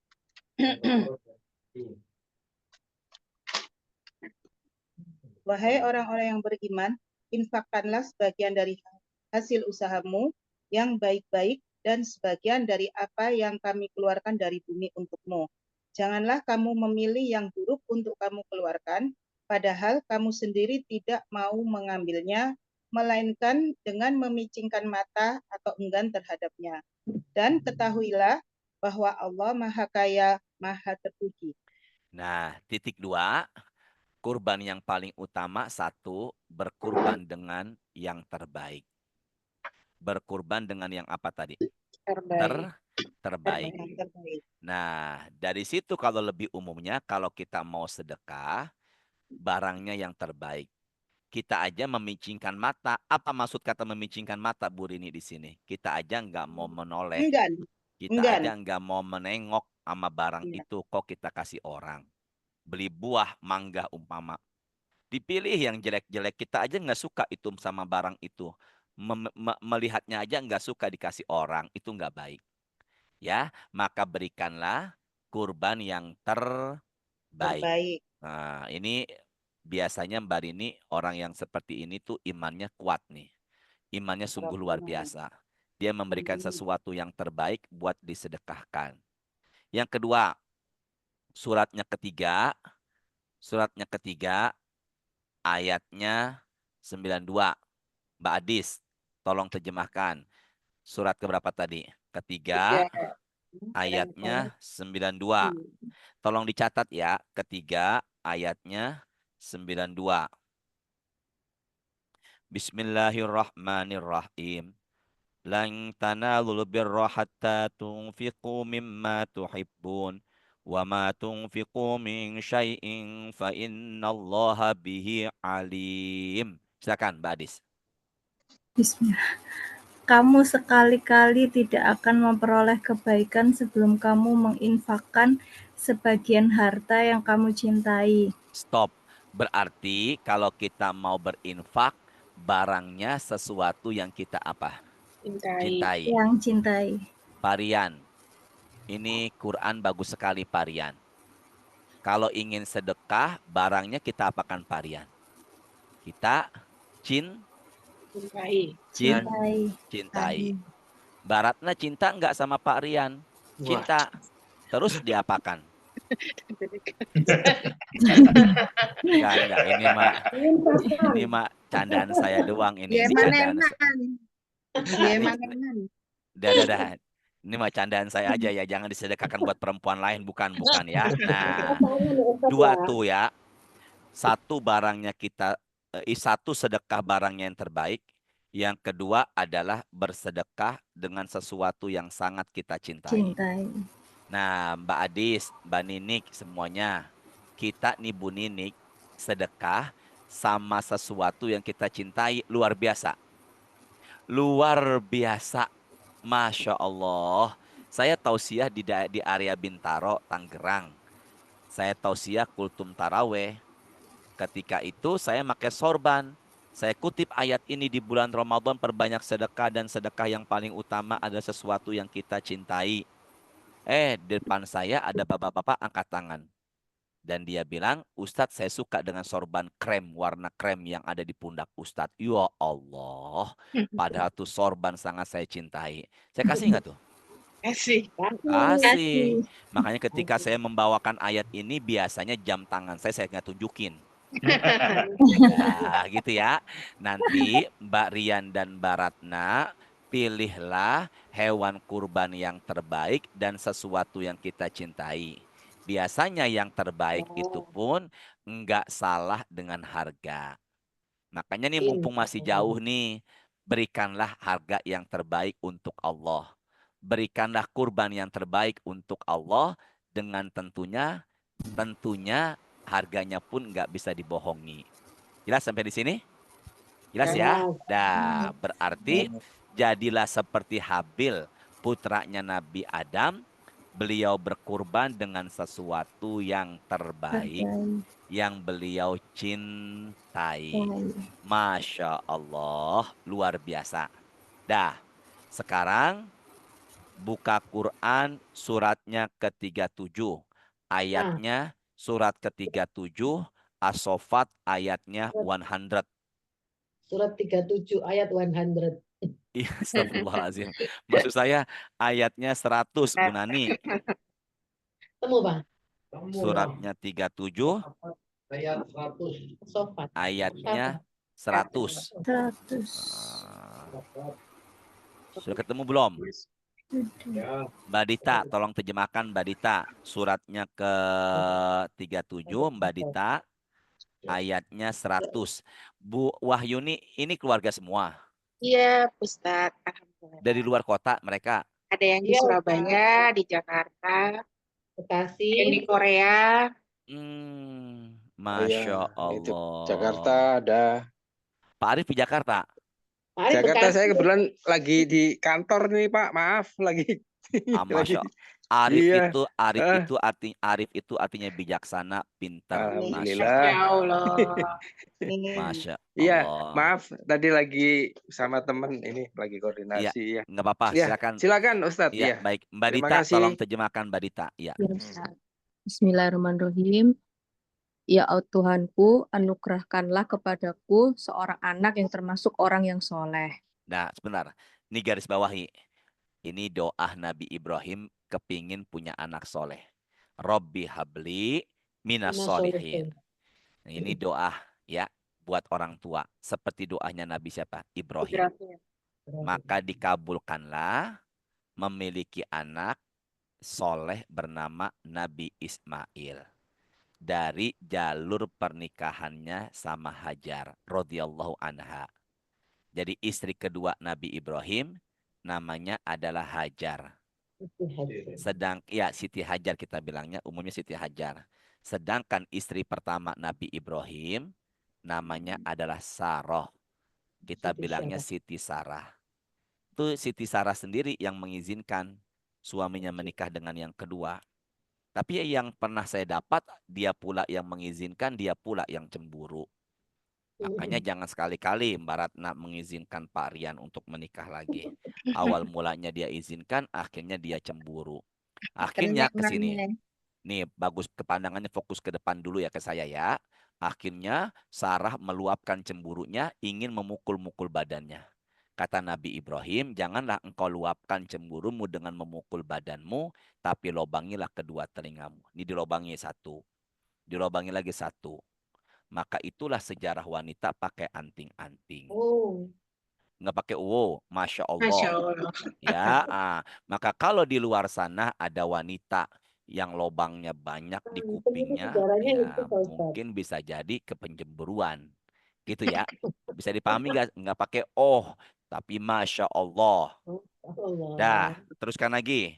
Wahai orang-orang yang beriman, infakkanlah sebagian dari hasil usahamu yang baik-baik dan sebagian dari apa yang kami keluarkan dari bumi untukmu. Janganlah kamu memilih yang buruk untuk kamu keluarkan, padahal kamu sendiri tidak mau mengambilnya, melainkan dengan memicingkan mata atau enggan terhadapnya. Dan ketahuilah bahwa Allah Maha Kaya, Maha Terpuji. Nah, titik 2. Kurban yang paling utama 1, berkurban dengan yang terbaik. Berkurban dengan yang apa tadi? Terbaik. Terbaik. Yang terbaik. Nah, dari situ kalau lebih umumnya, kalau kita mau sedekah, barangnya yang terbaik. Kita aja memicingkan mata. Apa maksud kata memicingkan mata, Bu Rini di sini? Kita aja nggak mau menoleh. Enggan. Kita Enggan. aja nggak mau menengok sama barang Iya. itu kok kita kasih orang. Beli buah mangga umpama. Dipilih yang jelek-jelek, kita aja nggak suka itu sama barang itu. Melihatnya aja nggak suka dikasih orang, itu nggak baik. Ya, maka berikanlah kurban yang terbaik. Terbaik. Nah, ini biasanya Mbak Rini orang yang seperti ini tuh imannya kuat nih. Imannya sungguh luar biasa. Dia memberikan sesuatu yang terbaik buat disedekahkan. Yang kedua, suratnya ketiga, ayatnya 92. Mbak Adis, tolong terjemahkan. Surat keberapa tadi? Ketiga, ayatnya 92. Tolong dicatat ya, ketiga, ayatnya 92. Bismillahirrahmanirrahim. Lan tanalul birra hatta tunfiqu mimma tuhibbun. Wa ma tunfiqu min syai'in fa innallaha bihi alim. Silakan Mbak Adis. Bismillah. Kamu sekali-kali tidak akan memperoleh kebaikan sebelum kamu menginfakkan sebagian harta yang kamu cintai. Stop. Berarti kalau kita mau berinfak, barangnya sesuatu yang kita apa? Cintai. Yang cintai. Parian. Ini Quran bagus sekali Parian. Kalau ingin sedekah, barangnya kita apakan Parian? Kita cintai. Baratna cinta enggak sama Pak Rian? Cinta. Terus diapakan? Enggak. Ini mah candaan saya doang ini. Ini candaan. Dah. Ini mah candaan saya aja ya. Jangan disedekahkan buat perempuan lain. Bukan ya. Nah, 2 tuh ya. 1 barangnya kita, 1 sedekah barangnya yang terbaik. Yang kedua adalah bersedekah dengan sesuatu yang sangat kita cintai. Nah, Mbak Adis, Mbak Ninik, semuanya. Kita nih Bu Ninik, sedekah sama sesuatu yang kita cintai luar biasa. Luar biasa. Masya Allah. Saya tausiah di area Bintaro, Tangerang. Saya tausiah kultum taraweh. Ketika itu saya pakai sorban. Saya kutip ayat ini di bulan Ramadan, perbanyak sedekah dan sedekah yang paling utama ada sesuatu yang kita cintai. Di depan saya ada bapak-bapak angkat tangan. Dan dia bilang, Ustadz saya suka dengan sorban krem, warna krem yang ada di pundak Ustadz. Ya Allah, padahal tuh sorban sangat saya cintai. Saya kasih nggak tuh? Kasih. Makanya ketika saya membawakan ayat ini, biasanya jam tangan saya nggak tunjukin. Nah, gitu ya. Nanti Mbak Rian dan Mbak Ratna, pilihlah hewan kurban yang terbaik dan sesuatu yang kita cintai. Biasanya yang terbaik itu pun enggak salah dengan harga. Makanya nih mumpung masih jauh nih, berikanlah harga yang terbaik untuk Allah. berikanlah kurban yang terbaik untuk Allah dengan tentunya harganya pun nggak bisa dibohongi. Jelas sampai di sini? Jelas ya? Dah, berarti jadilah seperti Habil, putranya Nabi Adam. Beliau berkurban dengan sesuatu yang terbaik yang beliau cintai. Masya Allah, luar biasa. Dah, sekarang buka Quran suratnya ke-37. Ayatnya surat ke-37, As-Saffat ayatnya 100. Surat 37 ayat 100. Iya, astagfirullahaladzim. Maksud saya ayatnya 100, Bu Nani. Temu, Bang. Suratnya 37, Ayat 100. Sofat. ayatnya 100. 100. Sudah ketemu belum? Sudah. Mbak Dita, tolong terjemahkan Mbak Dita. Suratnya ke-37, Mbak Dita. Ayatnya 100. Bu Wahyuni, ini keluarga semua. Iya, Ustadz. Alhamdulillah. Dari luar kota mereka. Ada yang di Iya, Surabaya, di Jakarta, Bekasi. yang di Korea. Masya Itu Allah. Jakarta ada. Pak Arif di Jakarta. Pak Arif Jakarta Bekasi. saya kebetulan lagi di kantor nih Pak, maaf lagi. Masya lagi. Arif Iya. Arif itu artinya bijaksana, pintar. Masya Alhamdulillah. Ya Allah. Masya Iya, Allah. maaf tadi lagi sama temen ini lagi Iya, koordinasi ya. nggak apa-apa. Ya, Silakan. silakan Ustadz. Iya, Iya. baik. Mbak Terima Dita, kasih. tolong terjemahkan Mbak Dita. Iya. Bismillahirrahmanirrahim. Ya Tuhanku, anugerahkanlah kepadaku seorang anak yang termasuk orang yang soleh. Nah, sebentar. Ini garis bawahi. Ini doa Nabi Ibrahim kepingin punya anak soleh. Robbi habli minas solihin. Nah, ini doa ya buat orang tua. Seperti doanya Nabi siapa? Ibrahim. Maka dikabulkanlah memiliki anak soleh bernama Nabi Ismail. Dari jalur pernikahannya sama Hajar radhiyallahu anha. Jadi istri kedua Nabi Ibrahim namanya adalah Hajar. Siti Hajar kita bilangnya, umumnya Siti Hajar. Sedangkan istri pertama Nabi Ibrahim namanya adalah Sarah. Kita bilangnya Siti Sarah. Itu Siti Sarah sendiri yang mengizinkan suaminya menikah dengan yang kedua. Tapi yang pernah saya dapat, dia pula yang mengizinkan, dia pula yang cemburu. Makanya jangan sekali-kali Mbak Ratna mengizinkan Pak Rian untuk menikah lagi. Awal mulanya dia izinkan, akhirnya dia cemburu. Akhirnya ke sini. Nih, bagus kepandangannya, fokus ke depan dulu ya ke saya ya. Akhirnya Sarah meluapkan cemburunya, ingin memukul-mukul badannya. Kata Nabi Ibrahim, janganlah engkau luapkan cemburumu dengan memukul badanmu, tapi lobangilah kedua telingamu. Ini dilobangi satu. Dilobangi lagi satu. Maka itulah sejarah wanita pakai anting-anting. Nggak pakai Masya Allah. Masya Allah. Ya, maka kalau di luar sana ada wanita yang lobangnya banyak di kupingnya, ya mungkin bisa jadi kepencemburuan. Gitu ya. Bisa dipahami nggak pakai tapi Masya Allah. Dah, teruskan lagi.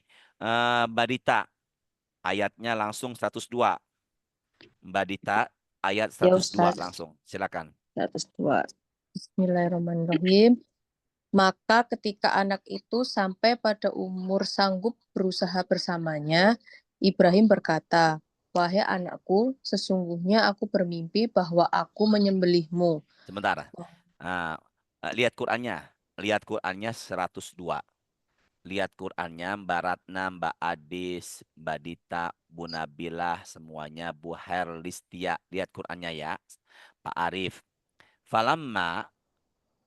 Mbak Dita, ayatnya langsung 102. Mbak Dita, ayat 102 langsung. Silakan. 102. Bismillahirrahmanirrahim. Maka ketika anak itu sampai pada umur sanggup berusaha bersamanya, Ibrahim berkata, "Wahai anakku, sesungguhnya aku bermimpi bahwa aku menyembelihmu." Sebentar. Lihat Qur'annya. Lihat Qur'annya 102. Lihat Qur'annya Mbak Ratna, Mbak Adis, Mbak Dita, Bu Nabilah, semuanya, Bu Herlistia. Lihat Qur'annya ya. Pak Arif. Falamma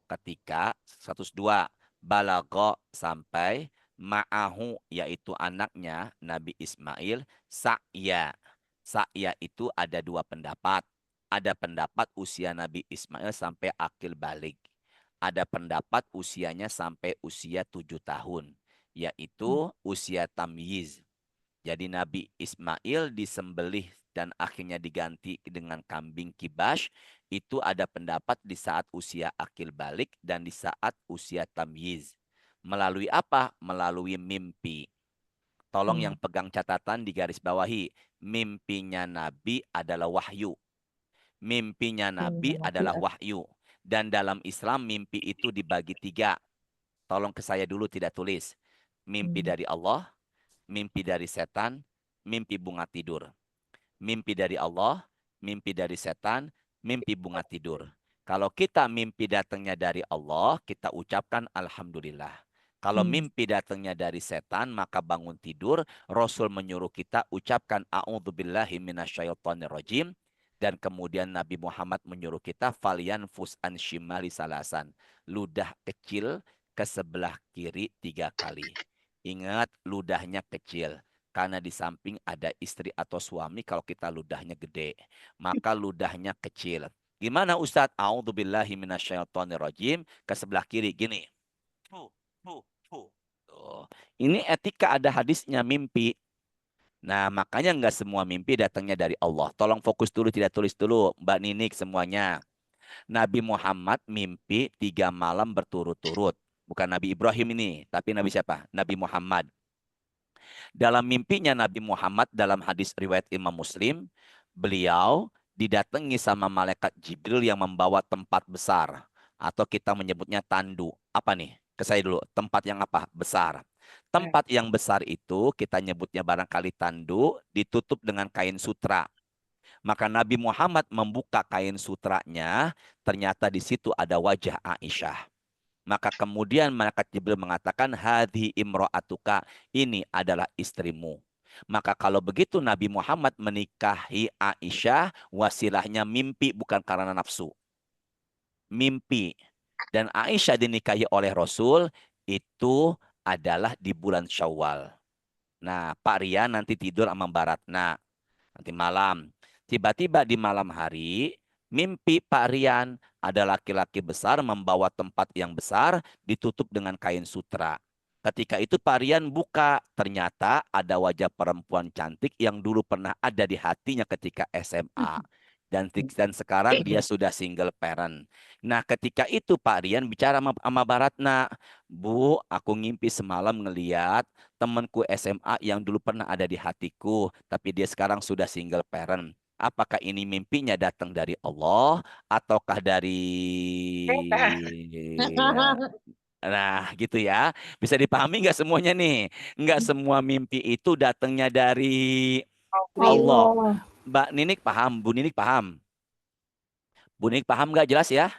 ketika 102 balago sampai ma'ahu yaitu anaknya Nabi Ismail sa'ya. Sa'ya itu ada dua pendapat. Ada pendapat usia Nabi Ismail sampai akil balik. Ada pendapat usianya sampai usia 7 tahun. Yaitu usia tamyiz. Jadi Nabi Ismail disembelih dan akhirnya diganti dengan kambing kibash. Itu ada pendapat di saat usia akil balik dan di saat usia tamyiz. Melalui apa? Melalui mimpi. Tolong yang pegang catatan di garis bawahi. Mimpinya Nabi adalah wahyu. Mimpinya Nabi adalah wahyu. Dan dalam Islam mimpi itu dibagi 3. Tolong ke saya dulu tidak tulis. Mimpi dari Allah, mimpi dari setan, mimpi bunga tidur. Mimpi dari Allah, mimpi dari setan, mimpi bunga tidur. Kalau kita mimpi datangnya dari Allah, kita ucapkan Alhamdulillah. Kalau mimpi datangnya dari setan, maka bangun tidur. Rasul menyuruh kita ucapkan A'udzubillahi minasyaitonirrajim. Dan kemudian Nabi Muhammad menyuruh kita falyanfus an shimali salasan. Ludah kecil ke sebelah kiri 3 kali. Ingat, ludahnya kecil. Karena di samping ada istri atau suami, kalau kita ludahnya gede, maka ludahnya kecil. Gimana Ustadz? A'udzubillahi minasyaitonirrajim. Ke sebelah kiri, gini. Tuh. Ini etika, ada hadisnya mimpi. Nah, makanya nggak semua mimpi datangnya dari Allah. Tolong fokus dulu, tidak tulis dulu. Mbak Ninik semuanya. Nabi Muhammad mimpi 3 malam berturut-turut. Bukan Nabi Ibrahim ini, tapi Nabi siapa? Nabi Muhammad. Dalam mimpinya Nabi Muhammad dalam hadis riwayat Imam Muslim, beliau didatangi sama malaikat Jibril yang membawa tempat besar. Atau kita menyebutnya tandu. Apa nih? Ke saya dulu. Tempat yang apa? Besar. Tempat yang besar itu kita nyebutnya barangkali tandu, ditutup dengan kain sutra. Maka Nabi Muhammad membuka kain sutranya, ternyata di situ ada wajah Aisyah. Maka kemudian malaikat Jibril mengatakan, hadhi imro'atuka, ini adalah istrimu. Maka kalau begitu Nabi Muhammad menikahi Aisyah, wasilahnya mimpi, bukan karena nafsu. Mimpi. Dan Aisyah dinikahi oleh Rasul, itu adalah di bulan Syawal. Nah, Pak Rian nanti tidur sama Mbak Ratna. Nanti malam. Tiba-tiba di malam hari, mimpi Pak Rian ada laki-laki besar membawa tempat yang besar ditutup dengan kain sutra. Ketika itu Pak Rian buka, ternyata ada wajah perempuan cantik yang dulu pernah ada di hatinya ketika SMA. Dan sekarang dia sudah single parent. Nah, ketika itu Pak Rian bicara sama Baratna, Bu, aku ngimpi semalam ngeliat temanku SMA yang dulu pernah ada di hatiku, tapi dia sekarang sudah single parent. Apakah ini mimpinya datang dari Allah ataukah dari Nah, gitu ya. Bisa dipahami nggak semuanya nih? Nggak semua mimpi itu datangnya dari Allah. Mbak Ninik paham? Bu Ninik paham? Bu Ninik paham nggak? Jelas ya?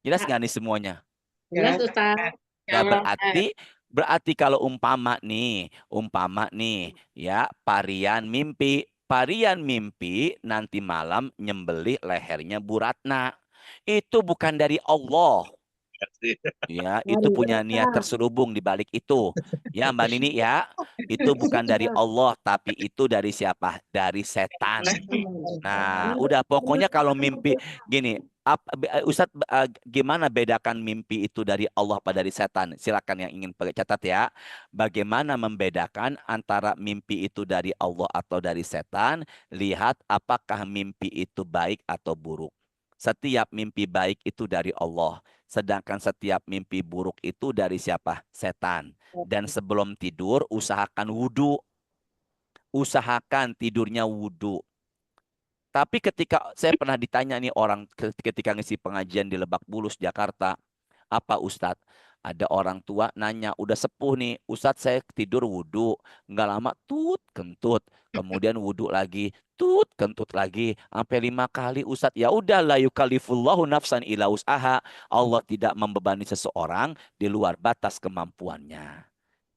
Jelas nggak nih semuanya? Jelas Ustaz. Ya, berarti kalau umpama nih ya Parian mimpi nanti malam nyembelih lehernya Bu Ratna. Itu bukan dari Allah. Ya, itu punya niat terselubung di balik itu. Ya, Mbak Nini ya, itu bukan dari Allah, tapi itu dari siapa? Dari setan. Nah, udah pokoknya kalau mimpi gini, Ustadz, gimana bedakan mimpi itu dari Allah apa dari setan? Silakan yang ingin catat ya. Bagaimana membedakan antara mimpi itu dari Allah atau dari setan? Lihat apakah mimpi itu baik atau buruk. Setiap mimpi baik itu dari Allah. Sedangkan setiap mimpi buruk itu dari siapa? Setan. Dan sebelum tidur, usahakan wudhu. Usahakan tidurnya wudhu. Tapi ketika saya pernah ditanya nih orang ketika ngisi pengajian di Lebak Bulus, Jakarta. Apa Ustadz? Ada orang tua nanya, udah sepuh nih, Ustadz saya tidur wudhu. Nggak lama, tut, kentut. Kemudian wudhu lagi, tut, kentut lagi. Sampai 5 kali Ustadz. Ya udah, la yukallifullahu nafsan illa wus'aha. Allah tidak membebani seseorang di luar batas kemampuannya.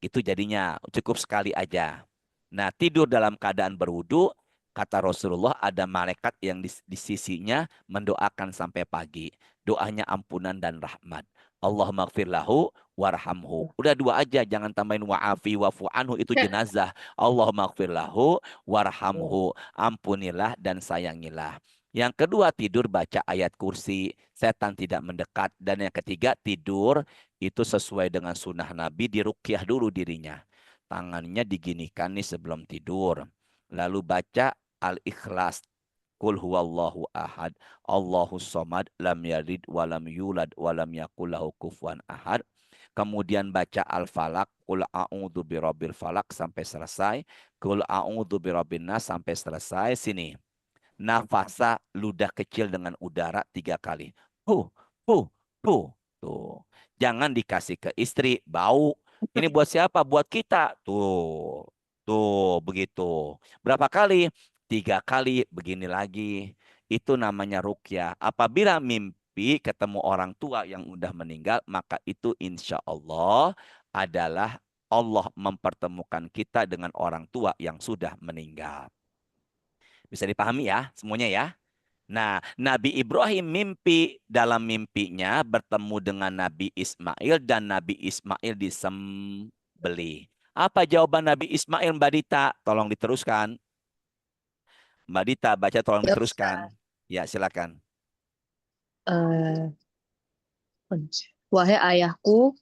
Itu jadinya cukup sekali aja. Nah, tidur dalam keadaan berwudhu, kata Rasulullah ada malaikat yang di sisinya mendoakan sampai pagi. Doanya ampunan dan rahmat. Allahumma gfir lahu warhamhu. Udah 2 aja, jangan tambahin wa'afi wa'fu anhu, itu jenazah. Allahumma gfir lahu warhamhu. Ampunilah dan sayangilah. Yang kedua, tidur baca ayat kursi, setan tidak mendekat. Dan yang ketiga, tidur itu sesuai dengan sunnah Nabi, diruqyah dulu dirinya. Tangannya diginikan nih sebelum tidur. Lalu baca Al-Ikhlas. Qul huwallahu ahad, Allahus somad, lam yalid walam yulad walam yakul lahu kufuwan ahad. kemudian baca Al-Falaq, Qul a'udzu birabbil falaq sampai selesai, Qul a'udzu birabbin nas sampai selesai. Sini. Nafasa ludah kecil dengan udara 3 kali. Huh, huh, huh. Tuh. Jangan dikasih ke istri, bau. Ini buat siapa? Buat kita. Tuh. Tuh, begitu. Berapa kali? 3 kali, begini lagi. Itu namanya ruqyah. Apabila mimpi ketemu orang tua yang udah meninggal, maka itu insya Allah adalah Allah mempertemukan kita dengan orang tua yang sudah meninggal. Bisa dipahami ya semuanya ya. Nah, Nabi Ibrahim mimpi, dalam mimpinya bertemu dengan Nabi Ismail dan Nabi Ismail disembelih. Apa jawaban Nabi Ismail, Mbak Dita? Tolong diteruskan. Mbak Dita baca, tolong Ya, diteruskan. Ya, silakan. Eh, Wahai ayahku,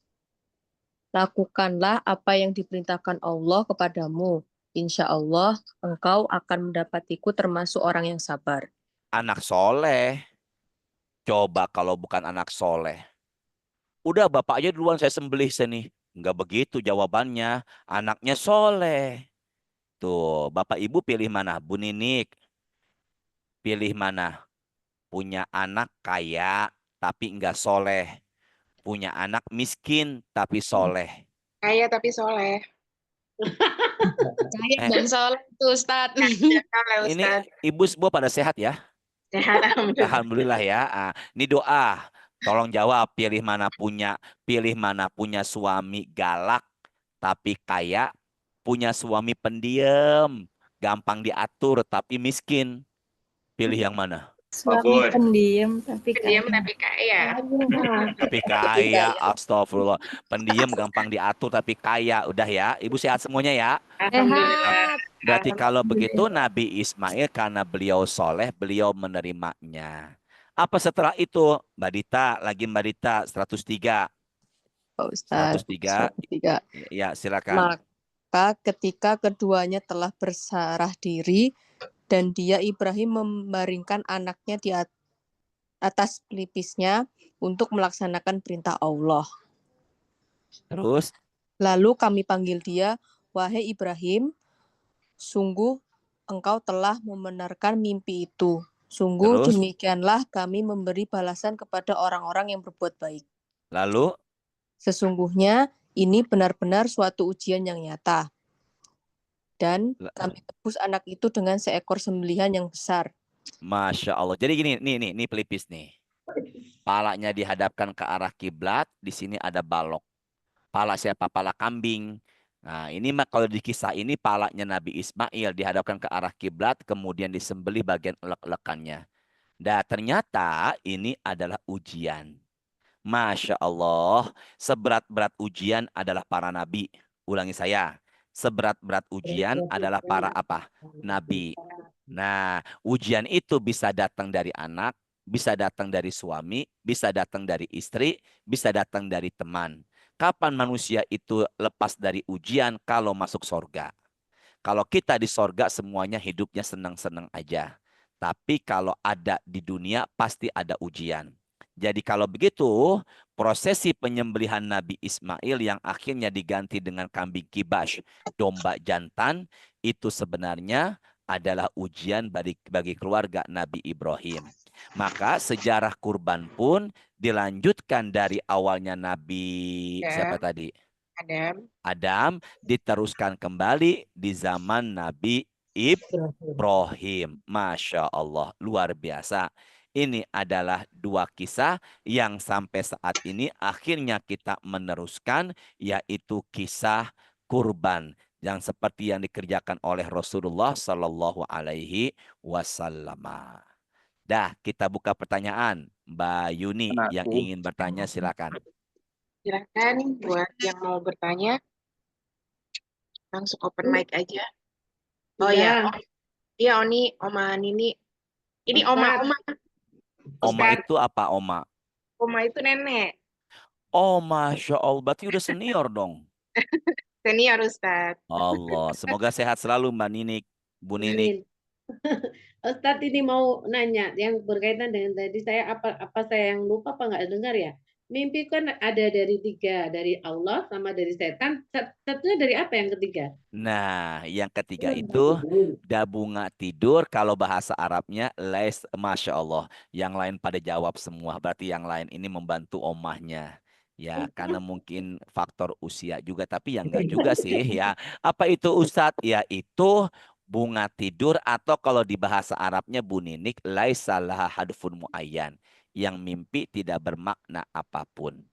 lakukanlah apa yang diperintahkan Allah kepadamu. Insya Allah, engkau akan mendapatiku termasuk orang yang sabar. Anak soleh. Coba kalau bukan anak soleh. Udah bapak aja duluan saya sembelih sini. Enggak begitu jawabannya. Anaknya soleh. Tuh, bapak ibu pilih mana? Bu Ninik. Pilih mana? Punya anak kaya tapi enggak soleh. Punya anak miskin tapi soleh. Kaya tapi soleh. Kaya dan soleh tuh Ustadz. Soleh, Ini Ustaz. ibu semua pada sehat ya? Sehat, alhamdulillah. Alhamdulillah ya. Ini doa. Tolong jawab, pilih mana punya suami galak tapi kaya, punya suami pendiam, gampang diatur tapi miskin. Pilih yang mana? Suami pendiam tapi Pendiam kaya. tapi kaya. Tapi kaya, astagfirullah. Pendiam gampang diatur tapi kaya. Udah ya, ibu sehat semuanya ya. Alhamdulillah. Berarti kalau begitu Nabi Ismail karena beliau soleh, beliau menerimanya. Apa setelah itu? Mbak Dita, lagi Mbak Dita, 103. Pak Ustadz. 103. 103. Ya, silakan. Maka ketika keduanya telah berserah diri dan dia Ibrahim membaringkan anaknya di atas pelipisnya untuk melaksanakan perintah Allah. Terus? Lalu kami panggil dia, wahai Ibrahim, sungguh engkau telah membenarkan mimpi itu. Sungguh Terus? demikianlah kami memberi balasan kepada orang-orang yang berbuat baik. Lalu? Sesungguhnya ini benar-benar suatu ujian yang nyata. Dan kami tebus anak itu dengan seekor sembelihan yang besar. Masya Allah. Jadi gini, nih pelipis nih. Palanya dihadapkan ke arah kiblat, di sini ada balok. Pala siapa? Pala kambing. Nah, ini mah kalau di kisah ini palanya Nabi Ismail dihadapkan ke arah kiblat, kemudian disembelih bagian elek-elekannya. Dan ternyata ini adalah ujian. Masya Allah, seberat-berat ujian adalah para nabi. Ulangi saya, seberat-berat ujian adalah para apa? Nabi. Nah, ujian itu bisa datang dari anak, bisa datang dari suami, bisa datang dari istri, bisa datang dari teman. Kapan manusia itu lepas dari ujian? Kalau masuk sorga. Kalau kita di sorga semuanya hidupnya senang-senang aja. Tapi kalau ada di dunia pasti ada ujian. Jadi kalau begitu, prosesi penyembelihan Nabi Ismail yang akhirnya diganti dengan kambing kibas, domba jantan, itu sebenarnya adalah ujian bagi keluarga Nabi Ibrahim. Maka sejarah kurban pun dilanjutkan dari awalnya Nabi siapa tadi? Adam diteruskan kembali di zaman Nabi Ibrahim. Masya Allah, luar biasa. Ini adalah 2 kisah yang sampai saat ini akhirnya kita meneruskan, yaitu kisah kurban yang seperti yang dikerjakan oleh Rasulullah Sallallahu Alaihi Wasallam. Dah, kita buka pertanyaan. Mbak Yuni yang ingin bertanya silakan. Silakan buat yang mau bertanya. Langsung open mic aja. Oh ya. Iya, Oni, Oma Nini. Ini Oma. Oma itu apa Oma? Oma itu nenek. Oh, Masya Allah. Berarti udah senior dong. Senior, Ustadz. Allah. Semoga sehat selalu Mbak Ninik. Bu Ninik. Ustadz ini mau nanya yang berkaitan dengan tadi saya apa saya yang lupa apa nggak dengar ya? mimpi kan ada dari tiga, dari Allah sama dari setan. Satunya dari apa yang ketiga? Nah, yang ketiga itu bunga tidur. Kalau bahasa Arabnya les, masya Allah. Yang lain pada jawab semua. Berarti yang lain ini membantu omahnya. Ya, karena mungkin faktor usia juga, tapi ya enggak juga sih. Ya, apa itu Ustadz? Ya, itu bunga tidur atau kalau di bahasa Arabnya buninik laisalah hadfun muayyan. Yang mimpi tidak bermakna apapun.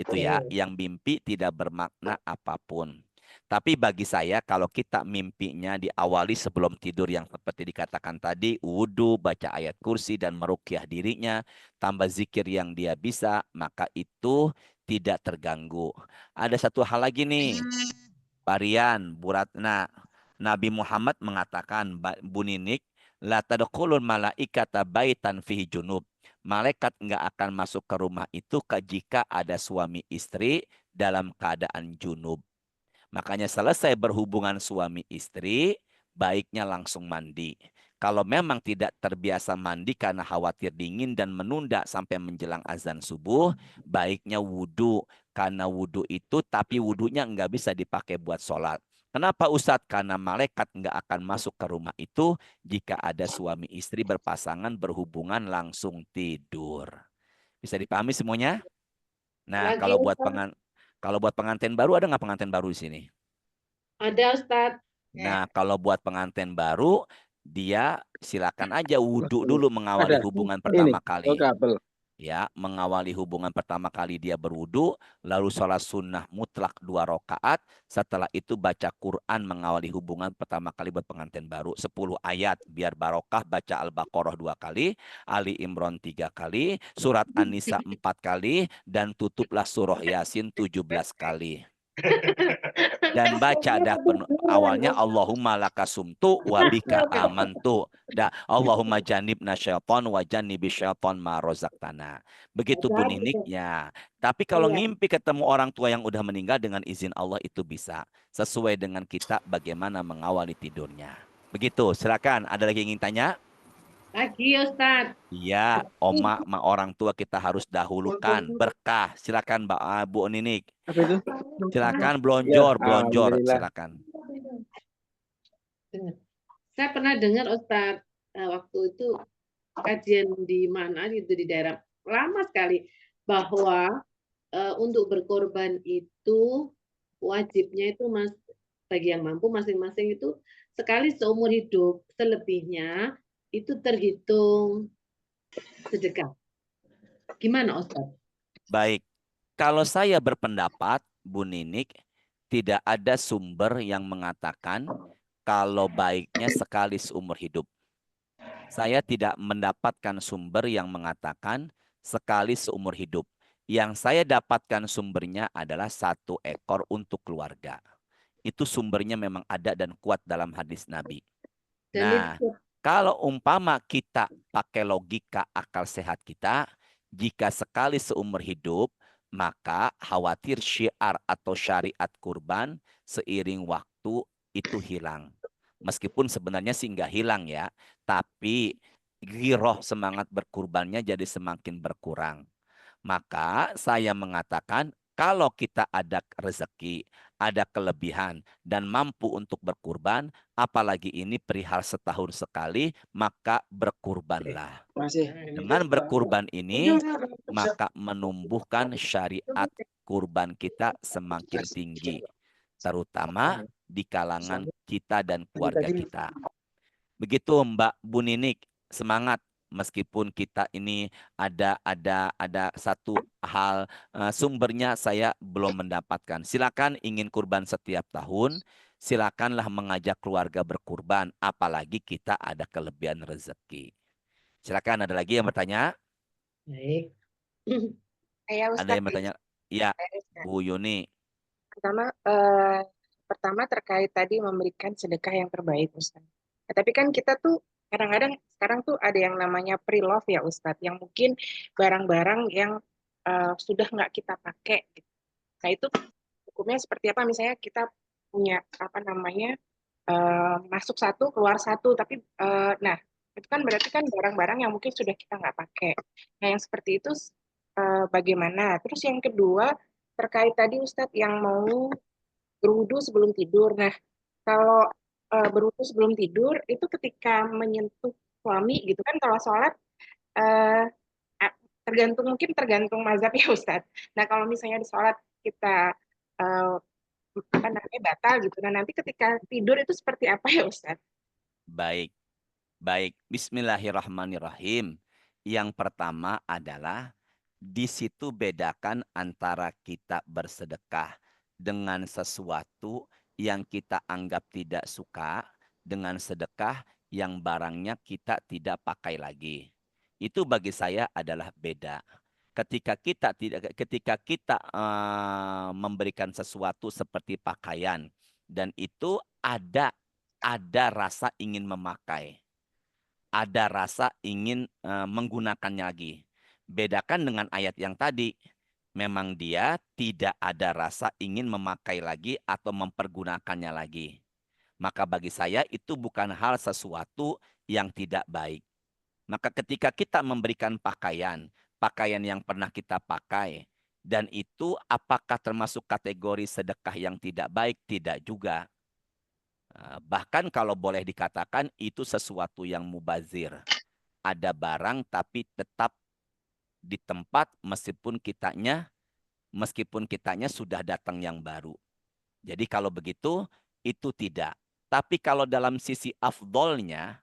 Gitu ya, yang mimpi tidak bermakna apapun. Tapi bagi saya kalau kita mimpinya diawali sebelum tidur yang seperti dikatakan tadi, wudhu, baca ayat kursi dan meruqyah dirinya, tambah zikir yang dia bisa, maka itu tidak terganggu. Ada satu hal lagi nih, Parian, Buratna. Nabi Muhammad mengatakan, Bu Ninik, la tadkhulul malaikata baitan fihi junub. Malaikat nggak akan masuk ke rumah itu jika ada suami istri dalam keadaan junub. Makanya selesai berhubungan suami istri, baiknya langsung mandi. Kalau memang tidak terbiasa mandi karena khawatir dingin dan menunda sampai menjelang azan subuh, baiknya wudhu. Karena wudhu itu, tapi wudhunya nggak bisa dipakai buat sholat. Kenapa Ustadz? Karena malaikat nggak akan masuk ke rumah itu jika ada suami istri berpasangan berhubungan langsung tidur. Bisa dipahami semuanya? Nah, Lagi kalau buat pengantin baru, ada nggak pengantin baru di sini? ada Ustadz. Nah, kalau buat pengantin baru, dia silakan aja wudhu dulu mengawali Ada hubungan ini. pertama Oh, kali. kabel. Ya, mengawali hubungan pertama kali dia berwudhu, lalu sholat sunnah mutlak 2 rakaat. Setelah itu baca Quran mengawali hubungan pertama kali buat pengantin baru. 10 ayat, biar barokah. Baca Al-Baqarah 2 kali, Ali Imran 3 kali, surat An-Nisa 4 kali, dan tutuplah surah Yasin 17 kali. Dan baca dah awalnya Allahumma lakasumtu wa bika amantu. Dah Allahumma janibna syaitan wa janibi syaitan ma rozaqtana. Begitu buniniknya. Tapi kalau ngimpi ketemu orang tua yang udah meninggal dengan izin Allah itu bisa. Sesuai dengan kita bagaimana mengawali tidurnya. Begitu, silakan. Ada lagi yang ingin tanya? Lagi Ustadz. Iya, oma sama orang tua kita harus dahulukan berkah. Silakan Mbak Bu Ninik. Apa itu? Silakan blonjor, Ya, blonjor, alhamdulillah. silakan. Saya pernah dengar Ustadz waktu itu kajian di mana gitu di daerah lama sekali bahwa untuk berkorban itu wajibnya itu bagi yang mampu masing-masing itu sekali seumur hidup, selebihnya itu terhitung sedekah. Gimana Ustadz? Baik, kalau saya berpendapat, Bu Ninik, tidak ada sumber yang mengatakan kalau baiknya sekali seumur hidup. Saya tidak mendapatkan sumber yang mengatakan sekali seumur hidup. Yang saya dapatkan sumbernya adalah 1 ekor untuk keluarga. Itu sumbernya memang ada dan kuat dalam hadis Nabi. Nah, kalau umpama kita pakai logika akal sehat kita, jika sekali seumur hidup, maka khawatir syiar atau syariat kurban seiring waktu itu hilang. Meskipun sebenarnya sih nggak hilang ya, tapi giroh semangat berkurbannya jadi semakin berkurang. Maka saya mengatakan kalau kita ada rezeki, ada kelebihan, dan mampu untuk berkurban, apalagi ini perihal setahun sekali, maka berkurbanlah. Dengan berkurban ini, maka menumbuhkan syariat kurban kita semakin tinggi, terutama di kalangan kita dan keluarga kita. Begitu Mbak Bu Ninik, semangat. Meskipun kita ini ada satu hal sumbernya saya belum mendapatkan. Silakan ingin kurban setiap tahun, silakanlah mengajak keluarga berkurban, apalagi kita ada kelebihan rezeki. Silakan, ada lagi yang bertanya? Baik. Ada yang bertanya? Ya, Bu Yuni. Pertama terkait tadi memberikan sedekah yang terbaik, Ustaz. Tapi kan kita tuh kadang-kadang sekarang tuh ada yang namanya pre-love ya Ustadz, yang mungkin barang-barang yang sudah nggak kita pakai. Nah itu hukumnya seperti apa? Misalnya kita punya masuk 1 keluar 1, tapi nah itu kan berarti kan barang-barang yang mungkin sudah kita nggak pakai. Nah yang seperti itu bagaimana. Terus yang kedua, terkait tadi Ustadz yang mau berwudu sebelum tidur. Nah, kalau berwudu sebelum tidur itu ketika menyentuh suami gitu kan, kalau sholat eh, tergantung mazhab ya Ustadz. Nah, kalau misalnya di sholat kita eh, apa namanya batal gitu. Nah, nanti ketika tidur itu seperti apa ya Ustadz? Baik, baik. Bismillahirrahmanirrahim. Yang pertama adalah di situ bedakan antara kita bersedekah dengan sesuatu yang kita anggap tidak suka dengan sedekah yang barangnya kita tidak pakai lagi. Itu bagi saya adalah beda. Ketika kita memberikan sesuatu seperti pakaian dan itu ada rasa ingin memakai, ada rasa ingin menggunakannya lagi. Bedakan dengan ayat yang tadi, memang dia tidak ada rasa ingin memakai lagi atau mempergunakannya lagi. Maka bagi saya itu bukan hal sesuatu yang tidak baik. Maka ketika kita memberikan pakaian yang pernah kita pakai, dan itu apakah termasuk kategori sedekah yang tidak baik? Tidak juga. Bahkan kalau boleh dikatakan itu sesuatu yang mubazir. Ada barang tapi tetap di tempat meskipun kitanya sudah datang yang baru. Jadi kalau begitu itu tidak. Tapi kalau dalam sisi afdolnya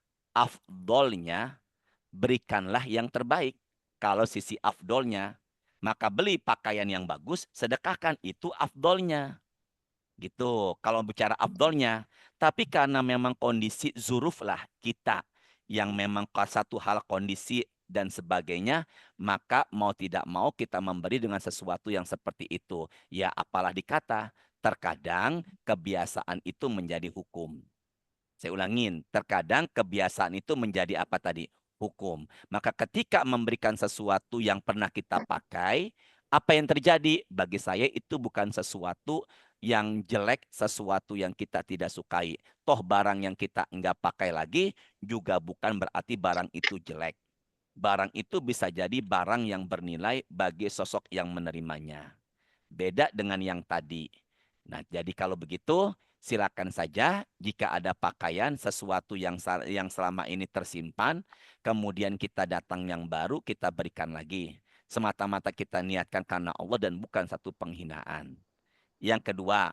berikanlah yang terbaik. Kalau sisi afdolnya, maka beli pakaian yang bagus, sedekahkan, itu afdolnya. Gitu, kalau bicara afdolnya. Tapi karena memang kondisi zuruf lah kita, yang memang satu hal kondisi dan sebagainya, maka mau tidak mau kita memberi dengan sesuatu yang seperti itu. Ya apalah dikata, terkadang kebiasaan itu menjadi hukum. Saya ulangin, terkadang kebiasaan itu menjadi apa tadi? Hukum. Maka ketika memberikan sesuatu yang pernah kita pakai, apa yang terjadi? Bagi saya itu bukan sesuatu yang jelek, sesuatu yang kita tidak sukai. Toh barang yang kita enggak pakai lagi juga bukan berarti barang itu jelek. Barang itu bisa jadi barang yang bernilai bagi sosok yang menerimanya. Beda dengan yang tadi. Nah, jadi kalau begitu silakan saja jika ada pakaian sesuatu yang selama ini tersimpan, kemudian kita datang yang baru, kita berikan lagi. Semata-mata kita niatkan karena Allah dan bukan satu penghinaan. Yang kedua,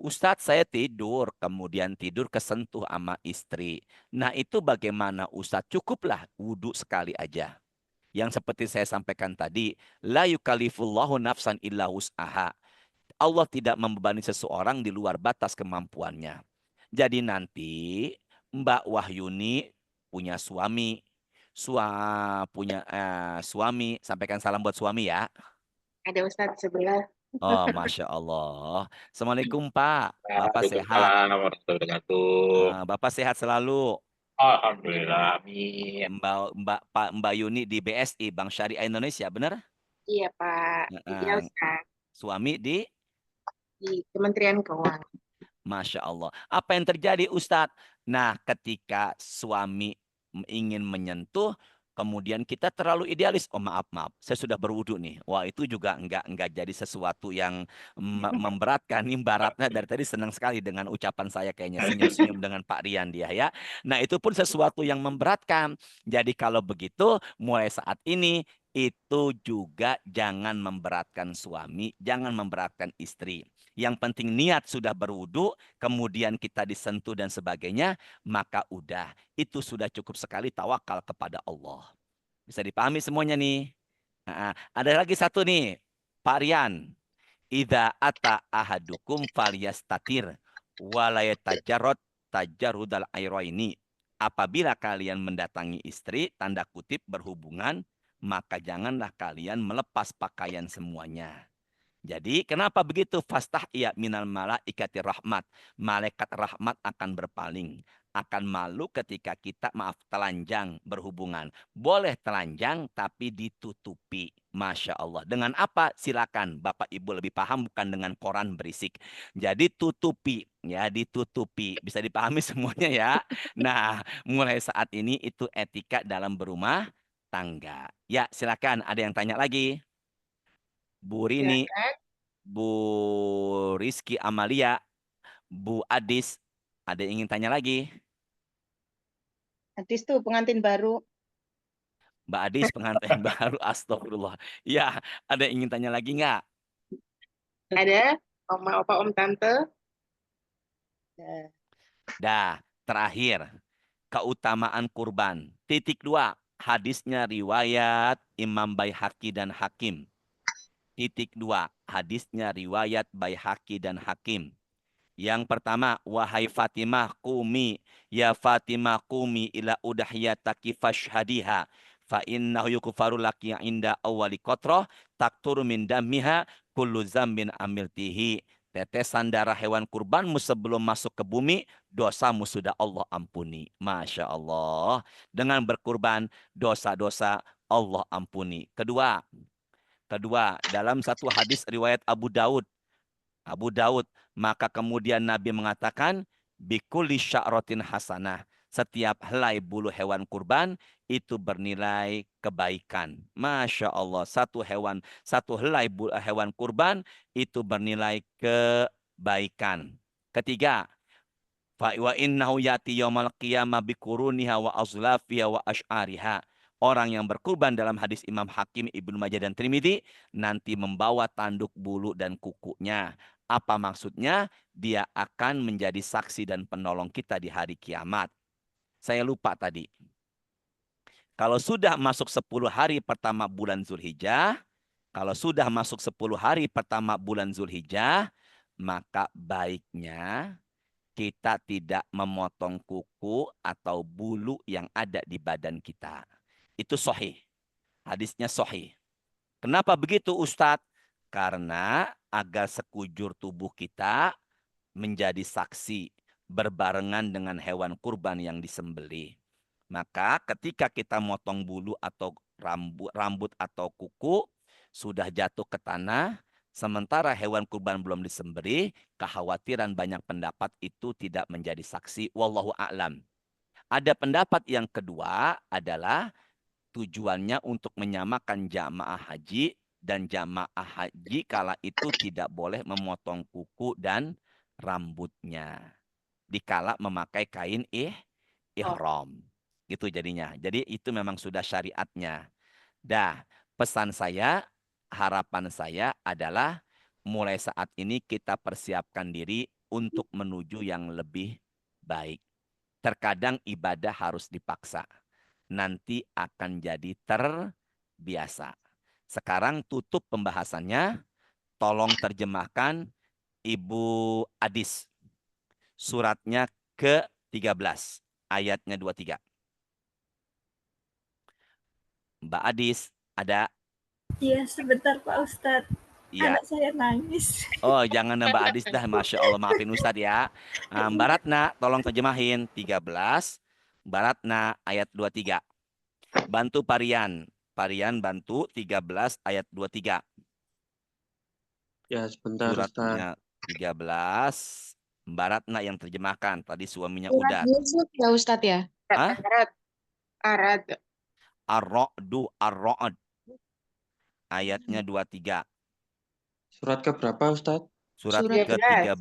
Ustadz saya tidur, kemudian tidur kesentuh sama istri. Nah itu bagaimana Ustadz? Cukuplah wudhu sekali aja. Yang seperti saya sampaikan tadi, la yukalifullahu nafsan illa wus'aha. Allah tidak membebani seseorang di luar batas kemampuannya. Jadi nanti Mbak Wahyuni punya suami, suami, sampaikan salam buat suami ya. Ada Ustadz sebelah. Oh, Masya Allah. Assalamualaikum Pak. Bapak sehat. Waalaikumsalam warahmatullahi wabarakatuh. Bapak sehat selalu. Alhamdulillah, amin. Mbak Yuni di BSI, Bank Syariah Indonesia, benar? Iya Pak. Iya Ustadz. Suami di Kementerian Keuangan. Masya Allah. Apa yang terjadi Ustadz? Nah, ketika suami ingin menyentuh, kemudian kita terlalu idealis. Oh maaf, saya sudah berwudu nih. Wah itu juga enggak jadi sesuatu yang memberatkan. Ini baratnya dari tadi senang sekali dengan ucapan saya kayaknya. Senyum-senyum dengan Pak Rian dia ya. Nah itu pun sesuatu yang memberatkan. Jadi kalau begitu mulai saat ini itu juga jangan memberatkan suami, jangan memberatkan istri. Yang penting niat sudah berwudu, kemudian kita disentuh dan sebagainya, maka udah. Itu sudah cukup sekali tawakal kepada Allah. Bisa dipahami semuanya nih. Ada lagi satu nih, Pak Rian. Idza ata ahadukum falyastatir walayatajarrot tajarrudal airaini. Apabila kalian mendatangi istri, tanda kutip berhubungan, maka janganlah kalian melepas pakaian semuanya. Jadi kenapa begitu? Fastah iya minal malaikati rahmat. Malaikat rahmat akan berpaling. Akan malu ketika kita telanjang berhubungan. Boleh telanjang tapi ditutupi. Masya Allah. Dengan apa? Silakan. Bapak Ibu lebih paham bukan dengan koran berisik. Jadi tutupi. Ya ditutupi. Bisa dipahami semuanya ya. Nah mulai saat ini itu etika dalam berumah tangga. Ya silakan. Ada yang tanya lagi? Bu Rini, Silakan. Bu Rizky Amalia, Bu Adis, ada yang ingin tanya lagi? Hadis tuh pengantin baru. Mbak Adis pengantin baru, astagfirullah. Ya, ada yang ingin tanya lagi nggak? Ada Oma, Opa, Om, Tante. Dah, terakhir. Keutamaan kurban. Titik 2. Hadisnya riwayat Imam Baihaqi dan Hakim. Titik 2. Hadisnya riwayat Baihaqi dan Hakim. Yang pertama, wahai Fatimah, kumi, ya Fatimah, kumi ila udahiyataki fashhadiha, fa innahu yukfaru laki inda awali kotroh, taktur min damiha, kullu zambin amiltihi. Tetesan darah hewan kurbanmu sebelum masuk ke bumi, dosamu sudah Allah ampuni. Masya Allah. Dengan berkurban, dosa-dosa Allah ampuni. Kedua, dalam satu hadis riwayat Abu Daud, maka kemudian Nabi mengatakan bikulli sya'ratin hasanah, setiap helai bulu hewan kurban itu bernilai kebaikan. Masya Allah, satu helai bulu hewan kurban itu bernilai kebaikan. Ketiga, fa wa innahu yati yaumal qiyamah bikuruniha wa azlafiha wa asy'ariha. Orang yang berkurban dalam hadis Imam Hakim, Ibnu Majah dan Tirmidzi nanti membawa tanduk bulu dan kukunya. Apa maksudnya? Dia akan menjadi saksi dan penolong kita di hari kiamat. Saya lupa tadi. Kalau sudah masuk 10 hari pertama bulan Zulhijjah, maka baiknya kita tidak memotong kuku atau bulu yang ada di badan kita. Itu sahih. Hadisnya sahih. Kenapa begitu Ustadz? Karena agar sekujur tubuh kita menjadi saksi berbarengan dengan hewan kurban yang disembelih. Maka ketika kita motong bulu atau rambut atau kuku sudah jatuh ke tanah, sementara hewan kurban belum disembelih, kekhawatiran banyak pendapat itu tidak menjadi saksi. Wallahu a'lam. Ada pendapat yang kedua adalah tujuannya untuk menyamakan jamaah haji, dan jamaah haji kala itu tidak boleh memotong kuku dan rambutnya dikala memakai kain ihram. Gitu jadinya. Jadi itu memang sudah syariatnya. Dah, pesan saya, harapan saya adalah mulai saat ini kita persiapkan diri untuk menuju yang lebih baik. Terkadang ibadah harus dipaksa. Nanti akan jadi terbiasa. Sekarang tutup pembahasannya. Tolong terjemahkan Ibu Adis. Suratnya ke-13. Ayatnya 23. Mbak Adis, ada? Iya, sebentar Pak Ustadz. Iya. Anak saya nangis. Oh, jangan Mbak Adis dah. Masya Allah, maafin Ustadz ya. Mbak Ratna, tolong terjemahin 13. Mbak Ratna, ayat 23. Bantu Parian. Parian bantu 13 ayat 23. Ya, sebentar Suratnya Ustaz. 13. Mbak Ratna yang terjemahkan. Tadi suaminya Surat udah. Yusuf ya Ustadz ya? Hah? Arad. Ar-Ra'du Ar-Ra'd. Ayatnya 23. Surat ke berapa Ustaz? Surat ke-13.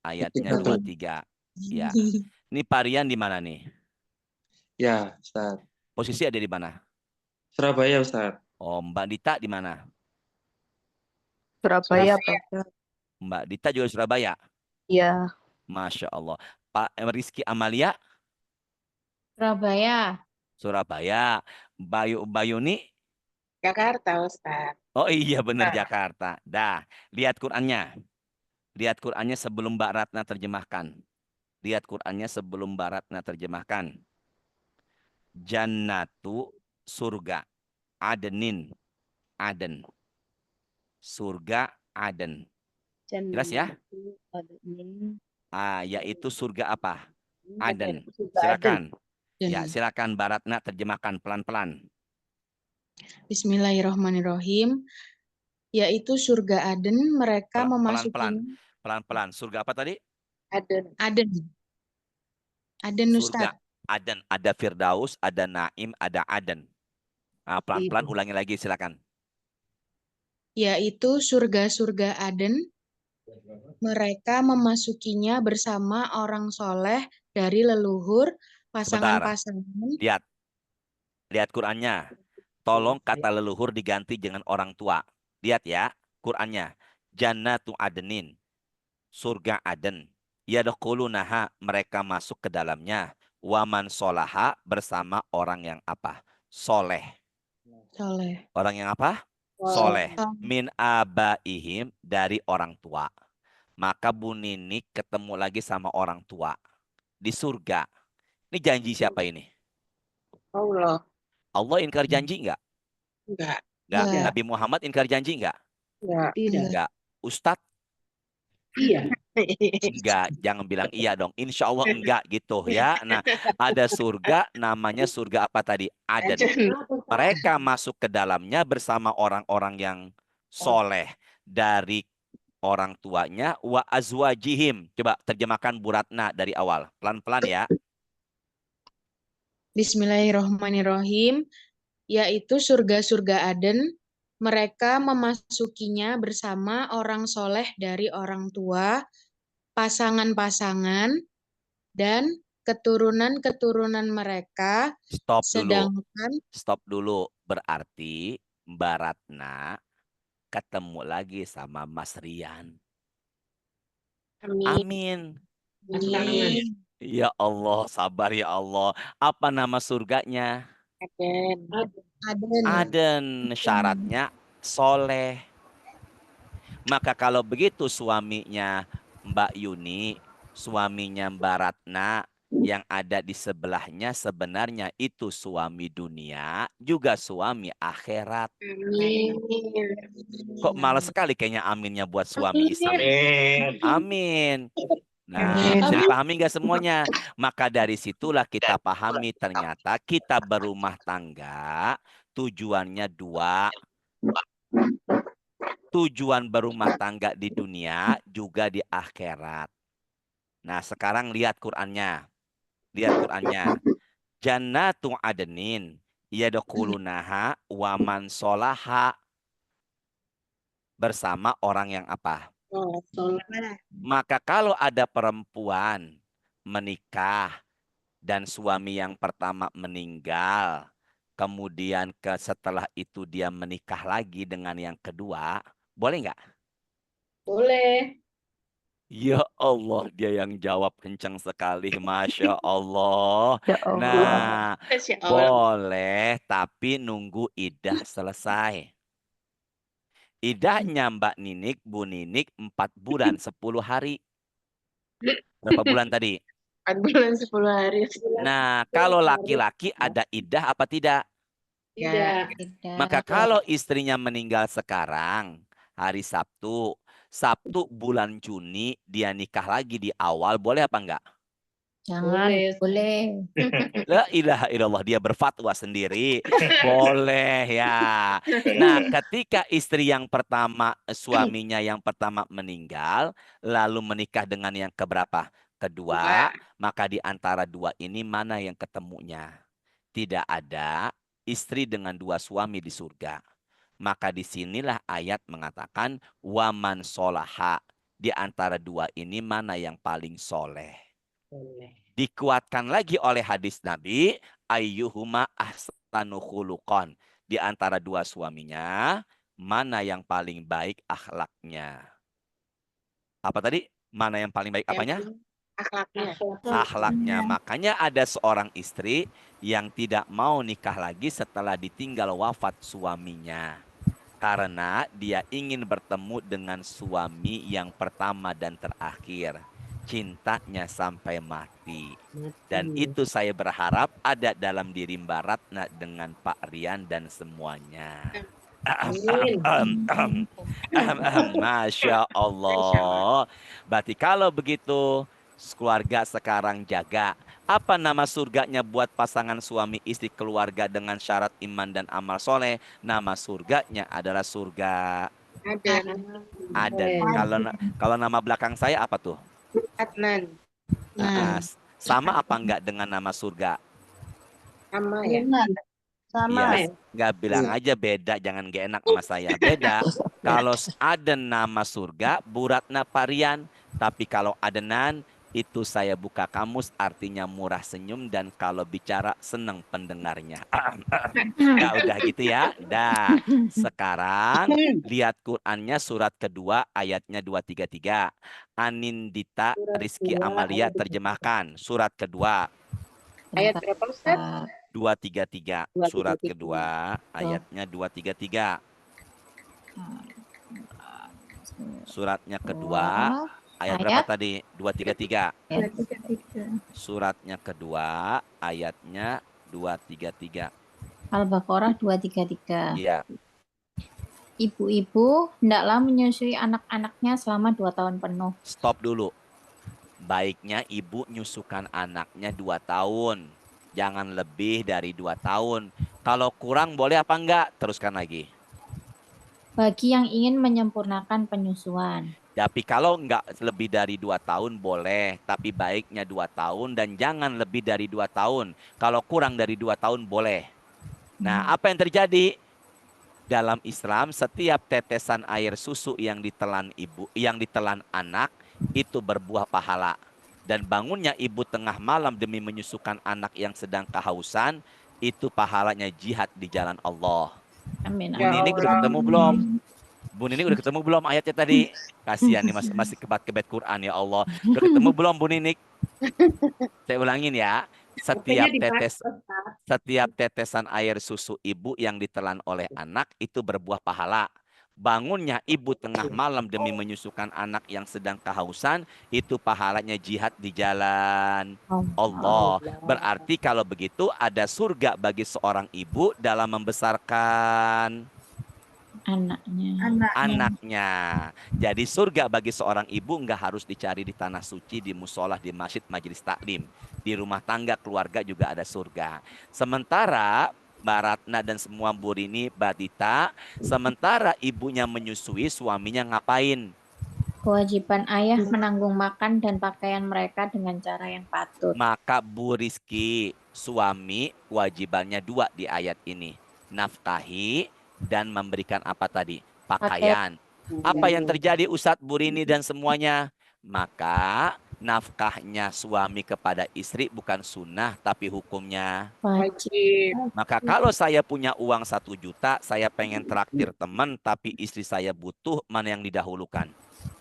Ayatnya 23. Ya. Ini Parian di mana nih? Ya, Ustaz. Posisi ada di mana? Surabaya, Ustaz. Oh, Mbak Dita di mana? Surabaya, Pak. Mbak Dita juga Surabaya? Iya. Masya Allah. Pak Rizky Amalia? Surabaya. Surabaya. Bayuni? Jakarta, Ustaz. Oh iya benar Jakarta. Dah, lihat Qur'annya. Lihat Qur'annya sebelum Mbak Ratna terjemahkan. Lihat Qur'annya sebelum Mbak Ratna terjemahkan. Jannatu, surga. Adenin, Aden. Surga Aden. Jelas ya? Yaitu surga apa? Aden. Silakan. Ya, silakan Mbak Ratna terjemahkan pelan-pelan. Bismillahirrahmanirrahim. Yaitu surga Aden, mereka memasuki Pelan-pelan. Surga apa tadi? Aden. Aden Surga Ustaz. Aden. Ada Firdaus, ada Naim, ada Aden. Pelan-pelan ulangi lagi silakan. yaitu surga-surga Aden. Mereka memasukinya bersama orang soleh dari leluhur, Sebentar, pasangan-pasangan. lihat Qurannya. Tolong kata leluhur diganti dengan orang tua. Lihat ya, Qurannya. Jannatu adnin, surga Aden. Yadkhulunaha, mereka masuk ke dalamnya. Waman solaha, bersama orang yang apa? Soleh. Soleh. Orang yang apa? Soleh. Min abaihim, dari orang tua. Maka Bu Ninik ketemu lagi sama orang tua di surga. Ini janji siapa ini? Allah. Allah ingkar janji enggak? Enggak. Enggak. Enggak. Nabi Muhammad ingkar janji enggak? Enggak. Tidak. Enggak. Ustadz? Iya. Enggak. Jangan bilang iya dong. Insya Allah enggak gitu ya. Nah, ada surga namanya surga apa tadi? Aden. Mereka masuk ke dalamnya bersama orang-orang yang soleh dari orang tuanya wa azwajihim. Coba terjemahkan Bu Ratna dari awal. Pelan-pelan ya. Bismillahirrahmanirrahim, yaitu surga-surga Aden. Mereka memasukinya bersama orang soleh dari orang tua, pasangan-pasangan, dan keturunan-keturunan mereka. Stop dulu. Sedangkan Stop dulu. Berarti Mbak Ratna ketemu lagi sama Mas Rian. Amin. Amin. Ya Allah, sabar ya Allah. Apa nama surganya? Aden. Aden. Syaratnya soleh. Maka kalau begitu suaminya Mbak Yuni, suaminya Mbak Ratna, yang ada di sebelahnya sebenarnya itu suami dunia, juga suami akhirat. Amin. Kok malas sekali kayaknya aminnya buat suami istri. Amin. Nah, bisa dipahami nggak semuanya? Maka dari situlah kita pahami ternyata kita berumah tangga tujuannya dua. Tujuan berumah tangga di dunia juga di akhirat. Nah, sekarang lihat Qur'annya. Lihat Qur'annya. Jannatu adnin yadkhulunaha wa man sholaha, bersama orang yang apa? Maka kalau ada perempuan menikah dan suami yang pertama meninggal, kemudian setelah itu dia menikah lagi dengan yang kedua, boleh nggak? Boleh. Ya Allah, dia yang jawab kencang sekali, Masya Allah. Ya Allah. Nah, Masya Allah. boleh, tapi nunggu iddah selesai. Iddahnya Mbak Ninik, Bu Ninik 4 bulan 10 hari. Berapa bulan tadi? 4 bulan 10 hari. Nah, kalau laki-laki ada iddah apa tidak? Tidak. Maka kalau istrinya meninggal sekarang, hari Sabtu, Sabtu bulan Juni, dia nikah lagi di awal, boleh apa enggak? Jangan, boleh. La ilaha illallah, dia berfatwa sendiri. Boleh ya. Nah, ketika istri yang pertama, suaminya yang pertama meninggal, lalu menikah dengan yang keberapa? Kedua, maka di antara dua ini mana yang ketemunya? Tidak ada istri dengan dua suami di surga. Maka disinilah ayat mengatakan waman solaha, di antara dua ini mana yang paling soleh. Dikuatkan lagi oleh hadis Nabi, ayyuhuma ahsanu khuluqan, di antara dua suaminya mana yang paling baik akhlaknya. Apa tadi? Mana yang paling baik apanya? Akhlaknya. Akhlaknya. Makanya ada seorang istri yang tidak mau nikah lagi setelah ditinggal wafat suaminya. Karena dia ingin bertemu dengan suami yang pertama dan terakhir. Cintanya sampai mati. Dan itu saya berharap ada dalam diri Mbak Ratna dengan Pak Rian dan semuanya. Masya Allah. Berarti kalau begitu, keluarga sekarang jaga. Apa nama surganya buat pasangan suami istri keluarga dengan syarat iman dan amal soleh? Nama surganya adalah surga Aden. Kalau nama belakang saya apa tuh? Adnan. Sama apa enggak dengan nama surga? Sama ya? Sama. Ya, nggak bilang aja beda, jangan gak enak sama saya. Beda. Kalau ada nama surga, buratna parian. Tapi kalau adenan, itu saya buka kamus, artinya murah senyum. Dan kalau bicara, senang pendengarnya. Nah, udah gitu ya. Dah. Sekarang, lihat Qur'annya surat kedua, ayatnya 233. Anindita Rizky Amalia terjemahkan. Surat kedua. Ayat berapa Ustaz? 233. Surat kedua, ayatnya 233. Suratnya kedua, ayat berapa tadi? 233. Suratnya kedua, ayatnya 233. Al-Baqarah 233. Iya. Ibu-ibu hendaklah menyusui anak-anaknya selama 2 tahun penuh. Stop dulu. Baiknya ibu nyusukan anaknya 2 tahun. Jangan lebih dari 2 tahun. Kalau kurang boleh apa enggak? Teruskan lagi. Bagi yang ingin menyempurnakan penyusuan. Tapi kalau enggak lebih dari 2 tahun boleh. Tapi baiknya 2 tahun dan jangan lebih dari 2 tahun. Kalau kurang dari 2 tahun boleh. Nah, apa yang terjadi? Dalam Islam, setiap tetesan air susu yang ditelan ibu, yang ditelan anak, itu berbuah pahala. Dan bangunnya ibu tengah malam demi menyusukan anak yang sedang kehausan, itu pahalanya jihad di jalan Allah. Amin. Bu Ninik udah ketemu belum? Bu Ninik udah ketemu belum ayatnya tadi? Kasihan nih masih kebat-kebet Quran ya Allah. Udah ketemu belum Bu Ninik? Saya ulangin ya. Setiap tetesan air susu ibu yang ditelan oleh anak itu berbuah pahala. Bangunnya ibu tengah malam demi menyusukan anak yang sedang kehausan, itu pahalanya jihad di jalan Allah. Berarti kalau begitu ada surga bagi seorang ibu dalam membesarkan anaknya. Jadi surga bagi seorang ibu nggak harus dicari di tanah suci, di musola, di masjid, majelis taklim. Di rumah tangga keluarga juga ada surga. Sementara Mbak Ratna dan semua Bu Rini, Mbak Dita, sementara ibunya menyusui, suaminya ngapain? Kewajiban ayah menanggung makan dan pakaian mereka dengan cara yang patut. Maka Bu Rizky, suami kewajibannya 2 di ayat ini. Nafkahi dan memberikan apa tadi? Pakaian. Apa yang terjadi Ustadz, Bu Rini dan semuanya? Maka nafkahnya suami kepada istri bukan sunnah tapi hukumnya wajib. Maka kalau saya punya uang 1 juta, saya pengen traktir teman tapi istri saya butuh, mana yang didahulukan?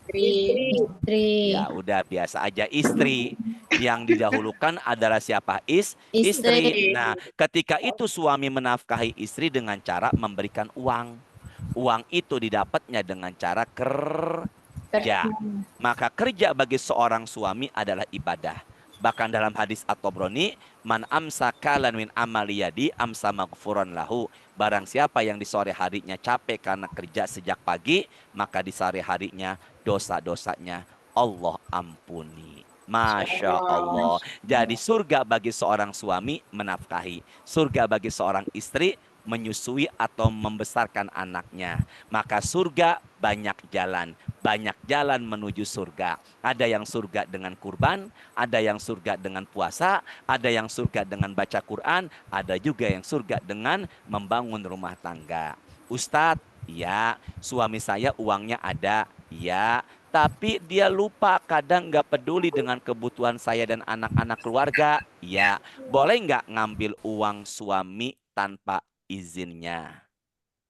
Istri. Ya udah biasa aja istri. Yang didahulukan adalah siapa? Istri. Nah, ketika itu suami menafkahi istri dengan cara memberikan uang. Uang itu didapatnya dengan cara kerja. Maka kerja bagi seorang suami adalah ibadah. Bahkan dalam hadis At-Tabrani, man amsaka lan min amaliyadi amsa maghfuran lahu. Barang siapa yang di sore harinya capek karena kerja sejak pagi, maka di sore harinya dosa-dosanya Allah ampuni. Masya Allah. Jadi surga bagi seorang suami menafkahi. Surga bagi seorang istri menyusui atau membesarkan anaknya. Maka surga banyak jalan. Banyak jalan menuju surga. Ada yang surga dengan kurban, ada yang surga dengan puasa, ada yang surga dengan baca Quran, ada juga yang surga dengan membangun rumah tangga. Ustadz, ya, suami saya uangnya ada, ya, tapi dia lupa, kadang nggak peduli dengan kebutuhan saya dan anak-anak keluarga. Ya, boleh nggak ngambil uang suami tanpa izinnya?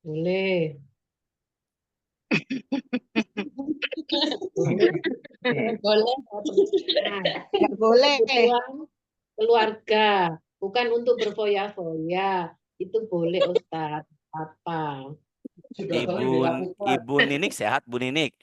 Boleh. Boleh. Nggak boleh. Kebutuhan keluarga, bukan untuk berfoya-foya. Itu boleh Ustadz. Apa? Ibu Ninik sehat, Bu Ninik?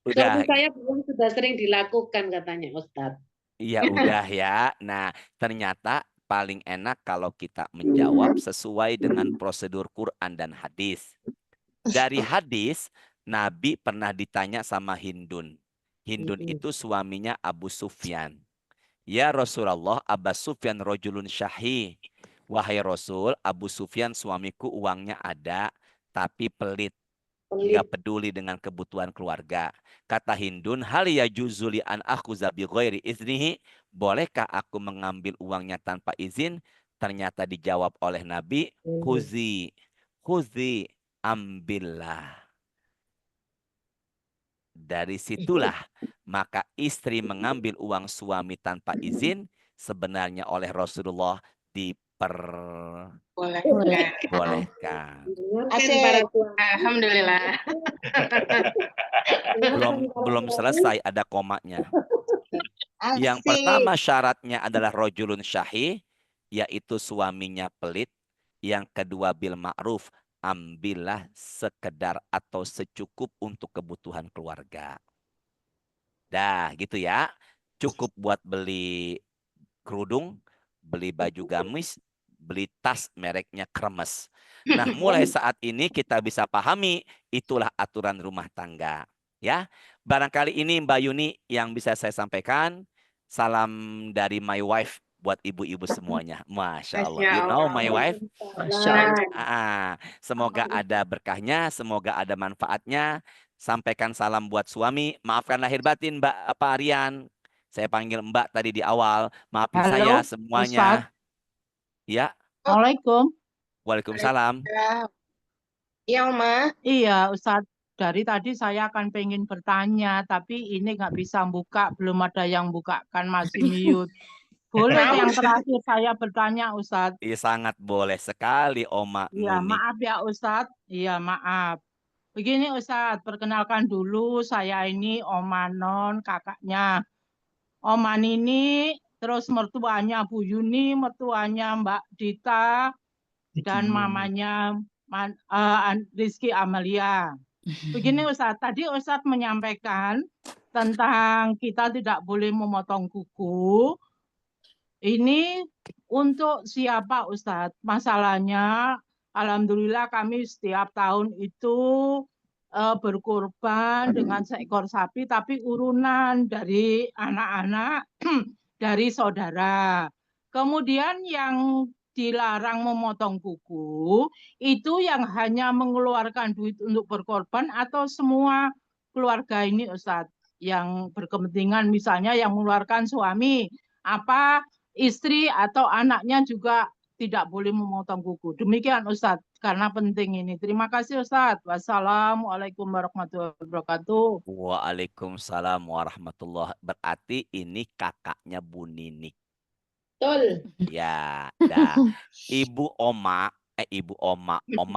Suami saya belum sudah sering dilakukan katanya Ustadz. Iya udah ya. Nah ternyata paling enak kalau kita menjawab sesuai dengan prosedur Quran dan hadis. Dari hadis, Nabi pernah ditanya sama Hindun. Hindun itu suaminya Abu Sufyan. Ya Rasulullah, Abu Sufyan rojulun syahi. Wahai Rasul, Abu Sufyan suamiku uangnya ada, tapi pelit. nggak peduli dengan kebutuhan keluarga. Kata Hindun, hal yajuzuli an akhuza bi ghairi iznihi, bolehkah aku mengambil uangnya tanpa izin? Ternyata dijawab oleh Nabi, khuzi, ambillah. Dari situlah maka istri mengambil uang suami tanpa izin sebenarnya oleh Rasulullah diperbolehkan. Alhamdulillah. Belum selesai, ada komanya. Yang pertama syaratnya adalah rojulun syahih, yaitu suaminya pelit. Yang kedua bil ma'ruf, ambillah sekedar atau secukup untuk kebutuhan keluarga. Dah gitu ya. Cukup buat beli kerudung, beli baju gamis, beli tas mereknya Kremes. Nah, mulai saat ini kita bisa pahami itulah aturan rumah tangga. Ya, barangkali ini Mbak Yuni yang bisa saya sampaikan. Salam dari my wife buat ibu-ibu semuanya. Masya Allah. You know my wife? Semoga ada berkahnya, semoga ada manfaatnya. Sampaikan salam buat suami. Maafkan lahir batin Mbak Arian. Saya panggil Mbak tadi di awal. Maafin saya semuanya. Ustaz. Ya. Assalamualaikum. Waalaikumsalam. Iya, Oma. Iya, Ustaz. Dari tadi saya akan pengen bertanya, tapi ini nggak bisa buka, belum ada yang bukakan, masih mute. Boleh yang terakhir saya bertanya, Ustaz? Iya, sangat boleh sekali, Oma Iya, Nuni. maaf ya, Ustaz. Iya, maaf. Begini, Ustaz, perkenalkan dulu, saya ini Oma Non, kakaknya Oma Nini, terus mertuanya Bu Yuni, mertuanya Mbak Dita, dan mamanya Rizky Amalia. Begini Ustadz, tadi Ustadz menyampaikan tentang kita tidak boleh memotong kuku. Ini untuk siapa Ustadz? Masalahnya, alhamdulillah kami setiap tahun itu berkorban dengan seekor sapi, tapi urunan dari anak-anak dari saudara. Kemudian yang dilarang memotong kuku, itu yang hanya mengeluarkan duit untuk berkorban atau semua keluarga ini Ustadz yang berkepentingan, misalnya yang mengeluarkan suami, apa istri atau anaknya juga tidak boleh memotong kuku. Demikian Ustadz, karena penting ini. Terima kasih Ustadz. Wassalamualaikum warahmatullahi wabarakatuh. Waalaikumsalam warahmatullahi wabarakatuh. Berarti ini kakaknya Bu Nini. Betul. Ya, dah. Ibu Oma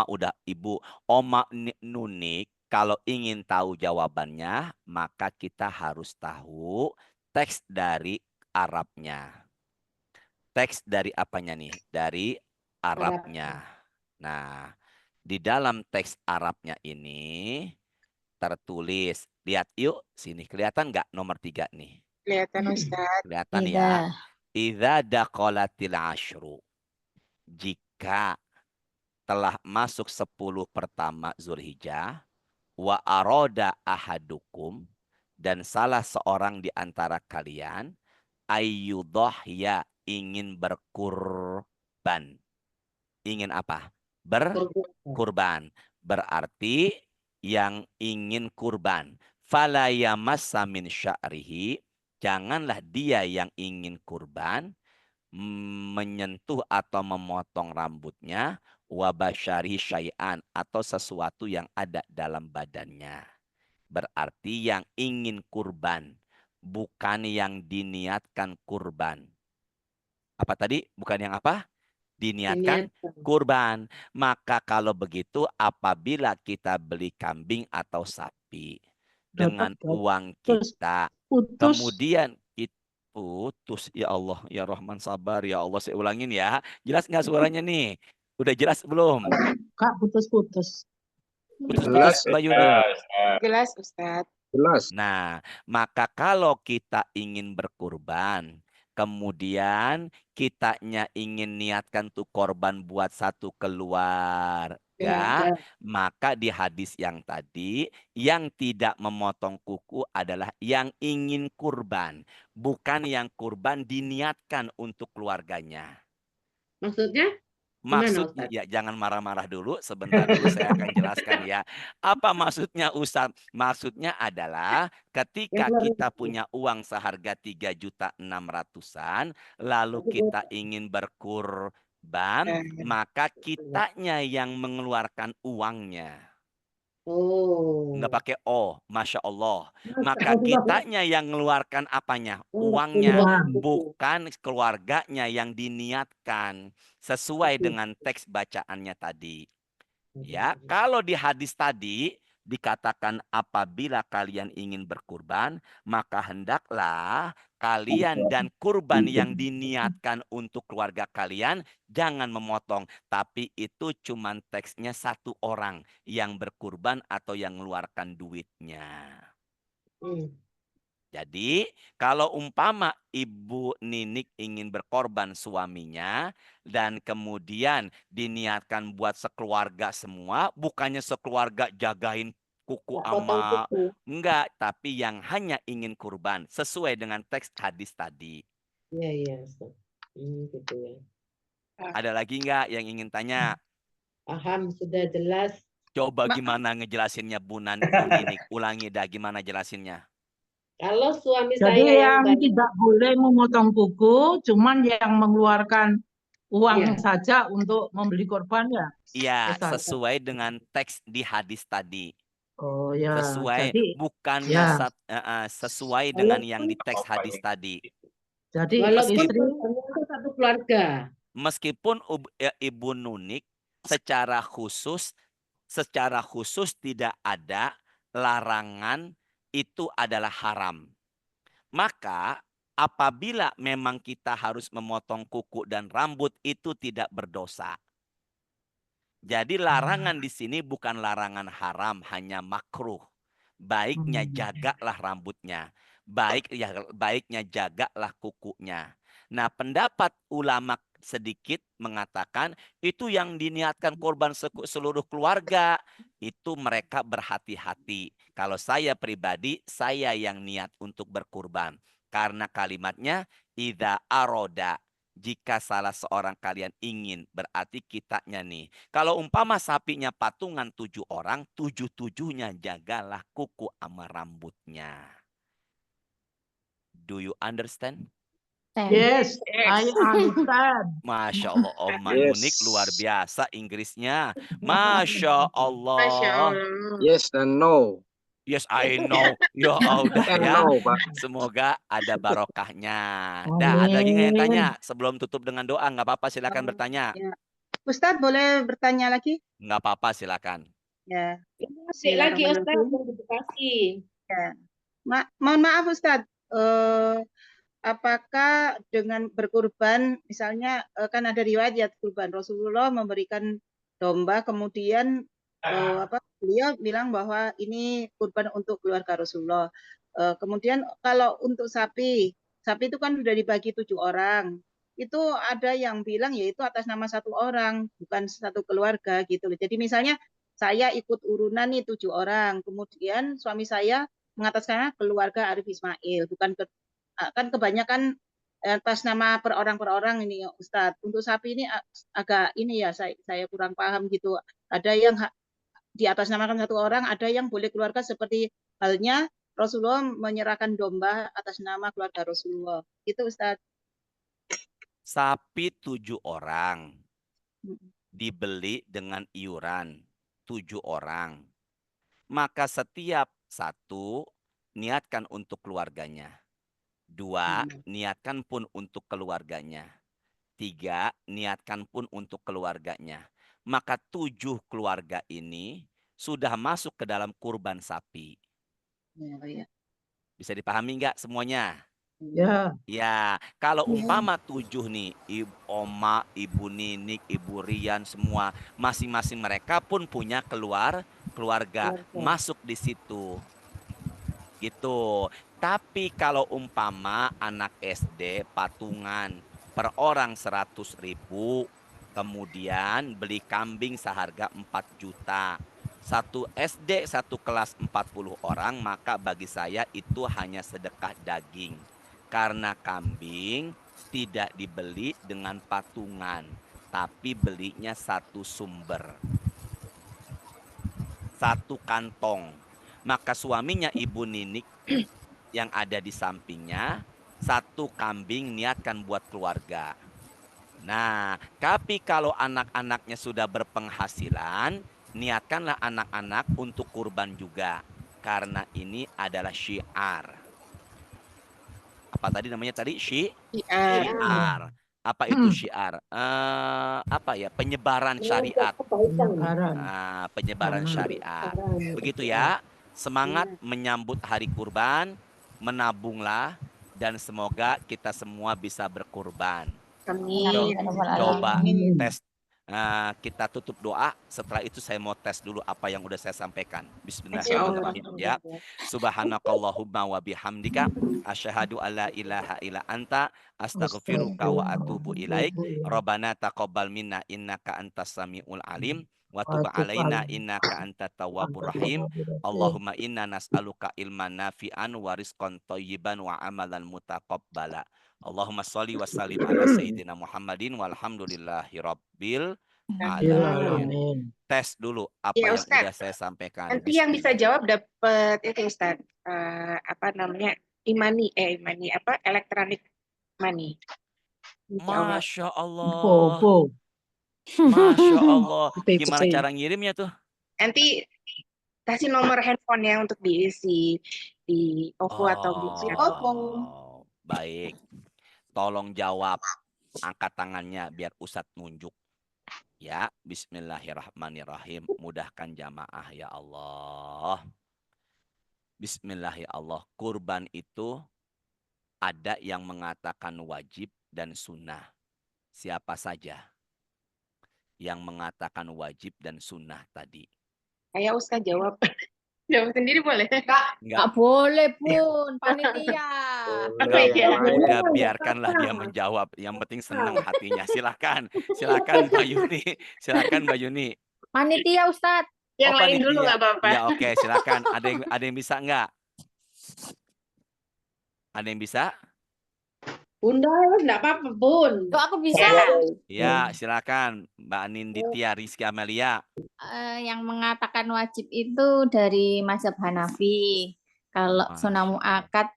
udah Ibu Oma Nuni, kalau ingin tahu jawabannya, maka kita harus tahu teks dari Arabnya. Teks dari apanya nih? Dari Arabnya. Nah, di dalam teks Arabnya ini tertulis, lihat yuk, sini kelihatan nggak nomor 3 nih? Kelihatan Ustaz. Kelihatan ya. Idza daqalatil asyru. Jika telah masuk 10 pertama Zulhijjah, wa aroda ahadukum, dan salah seorang di antara kalian, ayyudhahya, ingin berkurban. Ingin apa? Berkurban. Berarti yang ingin kurban. Fala yamassa min sya'rihi, janganlah dia yang ingin kurban menyentuh atau memotong rambutnya, wabasyari syai'an, atau sesuatu yang ada dalam badannya. Berarti yang ingin kurban, bukan yang diniatkan kurban. Apa tadi? Bukan yang apa? Diniatkan kurban. Maka kalau begitu, apabila kita beli kambing atau sapi dengan uang kita, kemudian kita putus, ya Allah, ya Rahman sabar, ya Allah, saya ulangin ya. Jelas nggak suaranya nih? Udah jelas belum? Kak, putus-putus. Putus-putus, Mbak Yuni. Jelas Ustaz. Jelas. Nah, maka kalau kita ingin berkurban, kemudian kitanya ingin niatkan tuh korban buat satu keluarga, maka di hadis yang tadi, yang tidak memotong kuku adalah yang ingin kurban, bukan yang kurban diniatkan untuk keluarganya. Maksudnya? Maksudnya, ya jangan marah-marah dulu, sebentar dulu saya akan jelaskan ya. Apa maksudnya Ustadz? Maksudnya adalah ketika kita punya uang seharga 3.600.000-an, lalu kita ingin berkurban, maka kitanya yang mengeluarkan uangnya. Nggak pakai O, Masya Allah. Maka kitanya yang mengeluarkan apanya? Uangnya, bukan keluarganya yang diniatkan. Sesuai dengan teks bacaannya tadi. Ya, kalau di hadis tadi dikatakan apabila kalian ingin berkurban, maka hendaklah kalian dan kurban yang diniatkan untuk keluarga kalian jangan memotong. Tapi itu cuman teksnya satu orang yang berkurban atau yang mengeluarkan duitnya. Jadi kalau umpama Ibu Ninik ingin berkorban suaminya dan kemudian diniatkan buat sekeluarga semua, bukannya sekeluarga jagain kuku ama, enggak, tapi yang hanya ingin kurban sesuai dengan teks hadis tadi. Iya. Gitu ya. Ada lagi enggak yang ingin tanya? Paham, sudah jelas. Coba gimana ngejelasinnya Bu Ninik? Ulangi dah gimana jelasinnya. Kalau suami Jadi saya yang tidak boleh memotong kuku, cuman yang mengeluarkan uang saja untuk membeli korban ya? Iya, Ustaz? sesuai dengan teks di hadis tadi. Oh ya, Sesuai, jadi bukannya sesuai dengan yang di teks hadis tadi. jadi walaupun istri itu satu keluarga. Meskipun Ibu Nunik secara khusus tidak ada larangan itu adalah haram. Maka apabila memang kita harus memotong kuku dan rambut itu tidak berdosa. Jadi larangan di sini bukan larangan haram, hanya makruh. Baiknya jagalah rambutnya. Baiknya jagalah kukunya. Nah, pendapat ulama sedikit mengatakan itu yang diniatkan korban seluruh keluarga. Itu mereka berhati-hati. Kalau saya pribadi, saya yang niat untuk berkurban. Karena kalimatnya, idza aroda. Jika salah seorang kalian ingin, berarti kitanya nih. Kalau umpama sapinya patungan 7 orang, 7-7-nya jagalah kuku sama rambutnya. Do you understand? Yes, I understand. Masya Allah, Oma Nunik luar biasa Inggrisnya. Masya Allah. Yes dan no. Yes, I know. Ya udah ya. Semoga ada barokahnya. Dah, ada lagi nggak yang tanya? Sebelum tutup dengan doa, nggak apa-apa, silakan bertanya. Ya. Ustadz boleh bertanya lagi? Nggak apa-apa, silakan. Ya. Masih lagi Ustadz yang edukasi. Ya. Mohon maaf Ustadz. Apakah dengan berkurban, misalnya kan ada riwayat kurban Rasulullah memberikan domba, kemudian beliau bilang bahwa ini kurban untuk keluarga Rasulullah. Kemudian kalau untuk sapi itu kan sudah dibagi 7 orang. Itu ada yang bilang yaitu atas nama satu orang, bukan satu keluarga gitu loh. Jadi misalnya saya ikut urunan nih 7 orang, kemudian suami saya mengataskan keluarga Arif Ismail, bukan kan kebanyakan atas nama per orang ini Ustadz. Untuk sapi ini agak ini ya saya kurang paham gitu. Ada yang di atas namakan satu orang, ada yang boleh keluarga seperti halnya Rasulullah menyerahkan domba atas nama keluarga Rasulullah. Itu Ustadz. Sapi 7 orang dibeli dengan iuran 7 orang. Maka setiap satu niatkan untuk keluarganya. 2, niatkan pun untuk keluarganya. 3, niatkan pun untuk keluarganya. Maka 7 keluarga ini sudah masuk ke dalam kurban sapi. Ya. Bisa dipahami nggak semuanya? Ya. Ya, kalau umpama 7 nih, Oma, Ibu Ninik, Ibu Rian, semua masing-masing mereka pun punya keluarga masuk di situ. Gitu. Tapi kalau umpama anak SD patungan per orang 100.000, kemudian beli kambing seharga 4 juta. Satu SD satu kelas 40 orang, maka bagi saya itu hanya sedekah daging. Karena kambing tidak dibeli dengan patungan. tapi belinya satu sumber, satu kantong. Maka suaminya Ibu Ninik yang ada di sampingnya, satu kambing niatkan buat keluarga. Nah, tapi kalau anak-anaknya sudah berpenghasilan, niatkanlah anak-anak untuk kurban juga. Karena ini adalah syiar. Apa tadi namanya tadi? Syiar. Apa itu syiar? Apa ya? Penyebaran syariat. Penyebaran syariat. Begitu ya. Semangat menyambut hari kurban, menabunglah, dan semoga kita semua bisa berkurban. Amin. Coba tes. Kita tutup doa. Setelah itu saya mau tes dulu apa yang udah saya sampaikan. Bismillahirrahmanirrahim. Ya. Subhanakallahumma wa bihamdika asyhadu alla ilaha illa anta astaghfiruka wa atubu ilaik. Rabbana taqabbal minna innaka antas samiul alim wa tub alaina innaka antat tawwabur rahim. Allahumma inna nas'aluka ilman nafi'an wa rizqan thayyiban wa amalan mutaqabbala. Allahumma sholli wa sallim ala sayyidina Muhammadin walhamdulillahi rabbil alamin. Tes dulu apa Ya, yang Ustaz. sudah saya sampaikan. Nanti yang bisa jawab dapat itu Ustaz. Apa namanya? Imani apa? Elektronik money. Masya Allah. Masya Allah. Gimana cara ngirimnya tuh? Nanti kasih nomor handphonenya untuk diisi di OVO atau di OVO. Baik. Tolong jawab. Angkat tangannya biar Ustadz nunjuk. Ya, bismillahirrahmanirrahim. Mudahkan jamaah ya Allah. Bismillahirrahmanirrahim. Kurban itu ada yang mengatakan wajib dan sunnah. Siapa saja yang mengatakan wajib dan sunnah tadi? Kayak Ustaz jawab. Jawab sendiri boleh? Nggak boleh pun, panitia. Udah biarkanlah dia menjawab. Yang penting senang hatinya. Silakan Mbak Yuni. Silakan Mbak Yuni. Panitia Ustadz. Yang lain dulu nggak apa-apa. Ya oke, silakan. Ada yang bisa nggak? Ada yang bisa? Bunda, enggak apa-apa, Bun. Tuh aku bisa. Ya, silakan Mbak Ninditya Rizky Amelia. Yang mengatakan wajib itu dari mazhab Hanafi. Kalau sunnah muakkad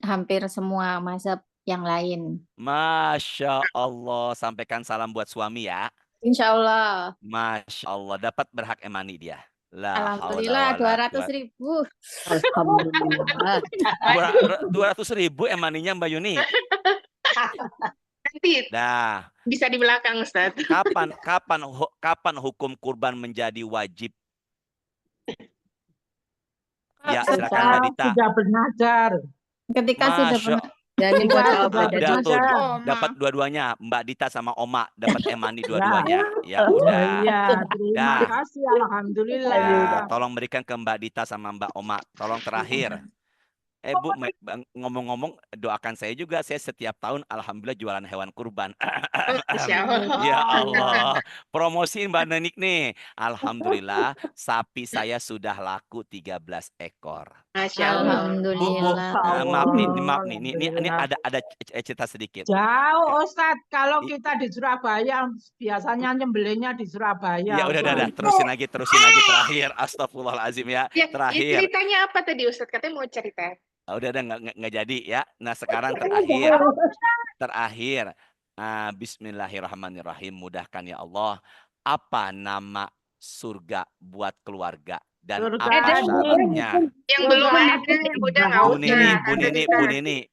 hampir semua mazhab yang lain. Masya Allah. Sampaikan salam buat suami ya. Insya Allah. Masya Allah. Dapat berhak emani dia. Alhamdulillah 200.000. Alhamdulillah. 200.000 emaninya Mbak Yuni. Nanti Nah, bisa di belakang Ustaz. Kapan hukum kurban menjadi wajib? Ya, silakan Mbak Dita. Sudah belajar. Ketika sudah pernah jadi dapat dua-duanya, Mbak Dita sama Oma dapat emani dua-duanya. Ya udah. Iya, terima kasih alhamdulillah. Ya, tolong berikan ke Mbak Dita sama Mbak Oma. Tolong terakhir. Bu, ngomong-ngomong doakan saya juga. Saya setiap tahun alhamdulillah jualan hewan kurban. Ya Allah. Promosiin Mbak Nenik nih. Alhamdulillah sapi saya sudah laku 13 ekor. Alhamdulillah. Maaf nih. Ini ada cerita sedikit. Jauh Ustadz, kalau kita di Surabaya biasanya nyembelihnya di Surabaya. Ya udah. Terusin lagi terakhir. Astagfirullahaladzim ya. Terakhir. Ceritanya apa tadi Ustadz? Katanya mau cerita. Udah nggak jadi ya. Nah sekarang terakhir. Bismillahirrahmanirrahim. Mudahkan ya Allah. Apa nama surga buat keluarga dan apa syaratnya? Yang belum ada, yang udah nggak usah. Bu Nini,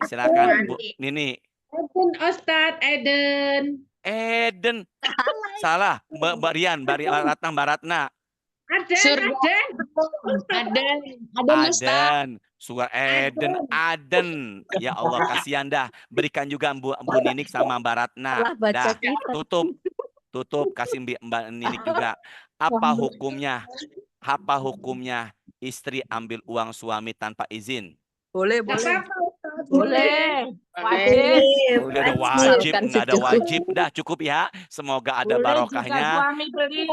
silakan Bu Nini. Eden Ustadz, Eden. Salah. Mbak Rian, Mbak Ratna. Aden. Surga Aden. Ya Allah, kasihan dah. Berikan juga Bu Ninik sama Mbak Ratna. Dah, tutup. Kasih Mbak Ninik juga. Apa hukumnya istri ambil uang suami tanpa izin? Boleh. Wajib. Udah ada Wajib. wajib, Makan nggak ada secukupnya. wajib. Dah cukup ya. Semoga ada Boleh jika barokahnya. suami beli.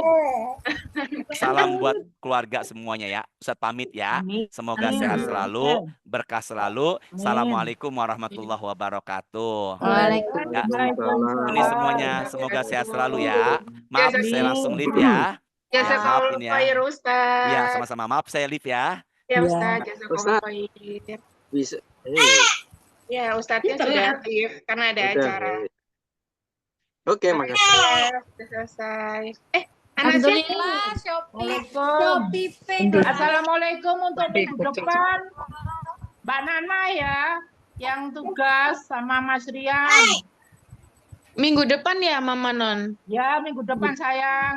Salam buat keluarga semuanya ya. Ustadz pamit ya. Amin. Semoga Amin. sehat selalu, berkah selalu. Amin. Assalamualaikum warahmatullahi wabarakatuh. Ya, Waalaikumsalam. ini semuanya semoga sehat selalu ya. Maaf saya langsung live ya. Ya, maaf ini ya. Iya, sama-sama. Maaf saya live ya. Ya Ya. Ustaz, jazakallah khair. Bisa. Ya Ustaznya sudah live karena ada acara. Oke, makasih. Ya, sudah selesai. Anaknya Alhamdulillah, Shopee Waalaikumsalam. Pay. Assalamualaikum untuk minggu depan. Mbak Nana ya, yang tugas sama Mas Rian. Minggu depan ya, Mama Non? Ya, minggu depan sayang.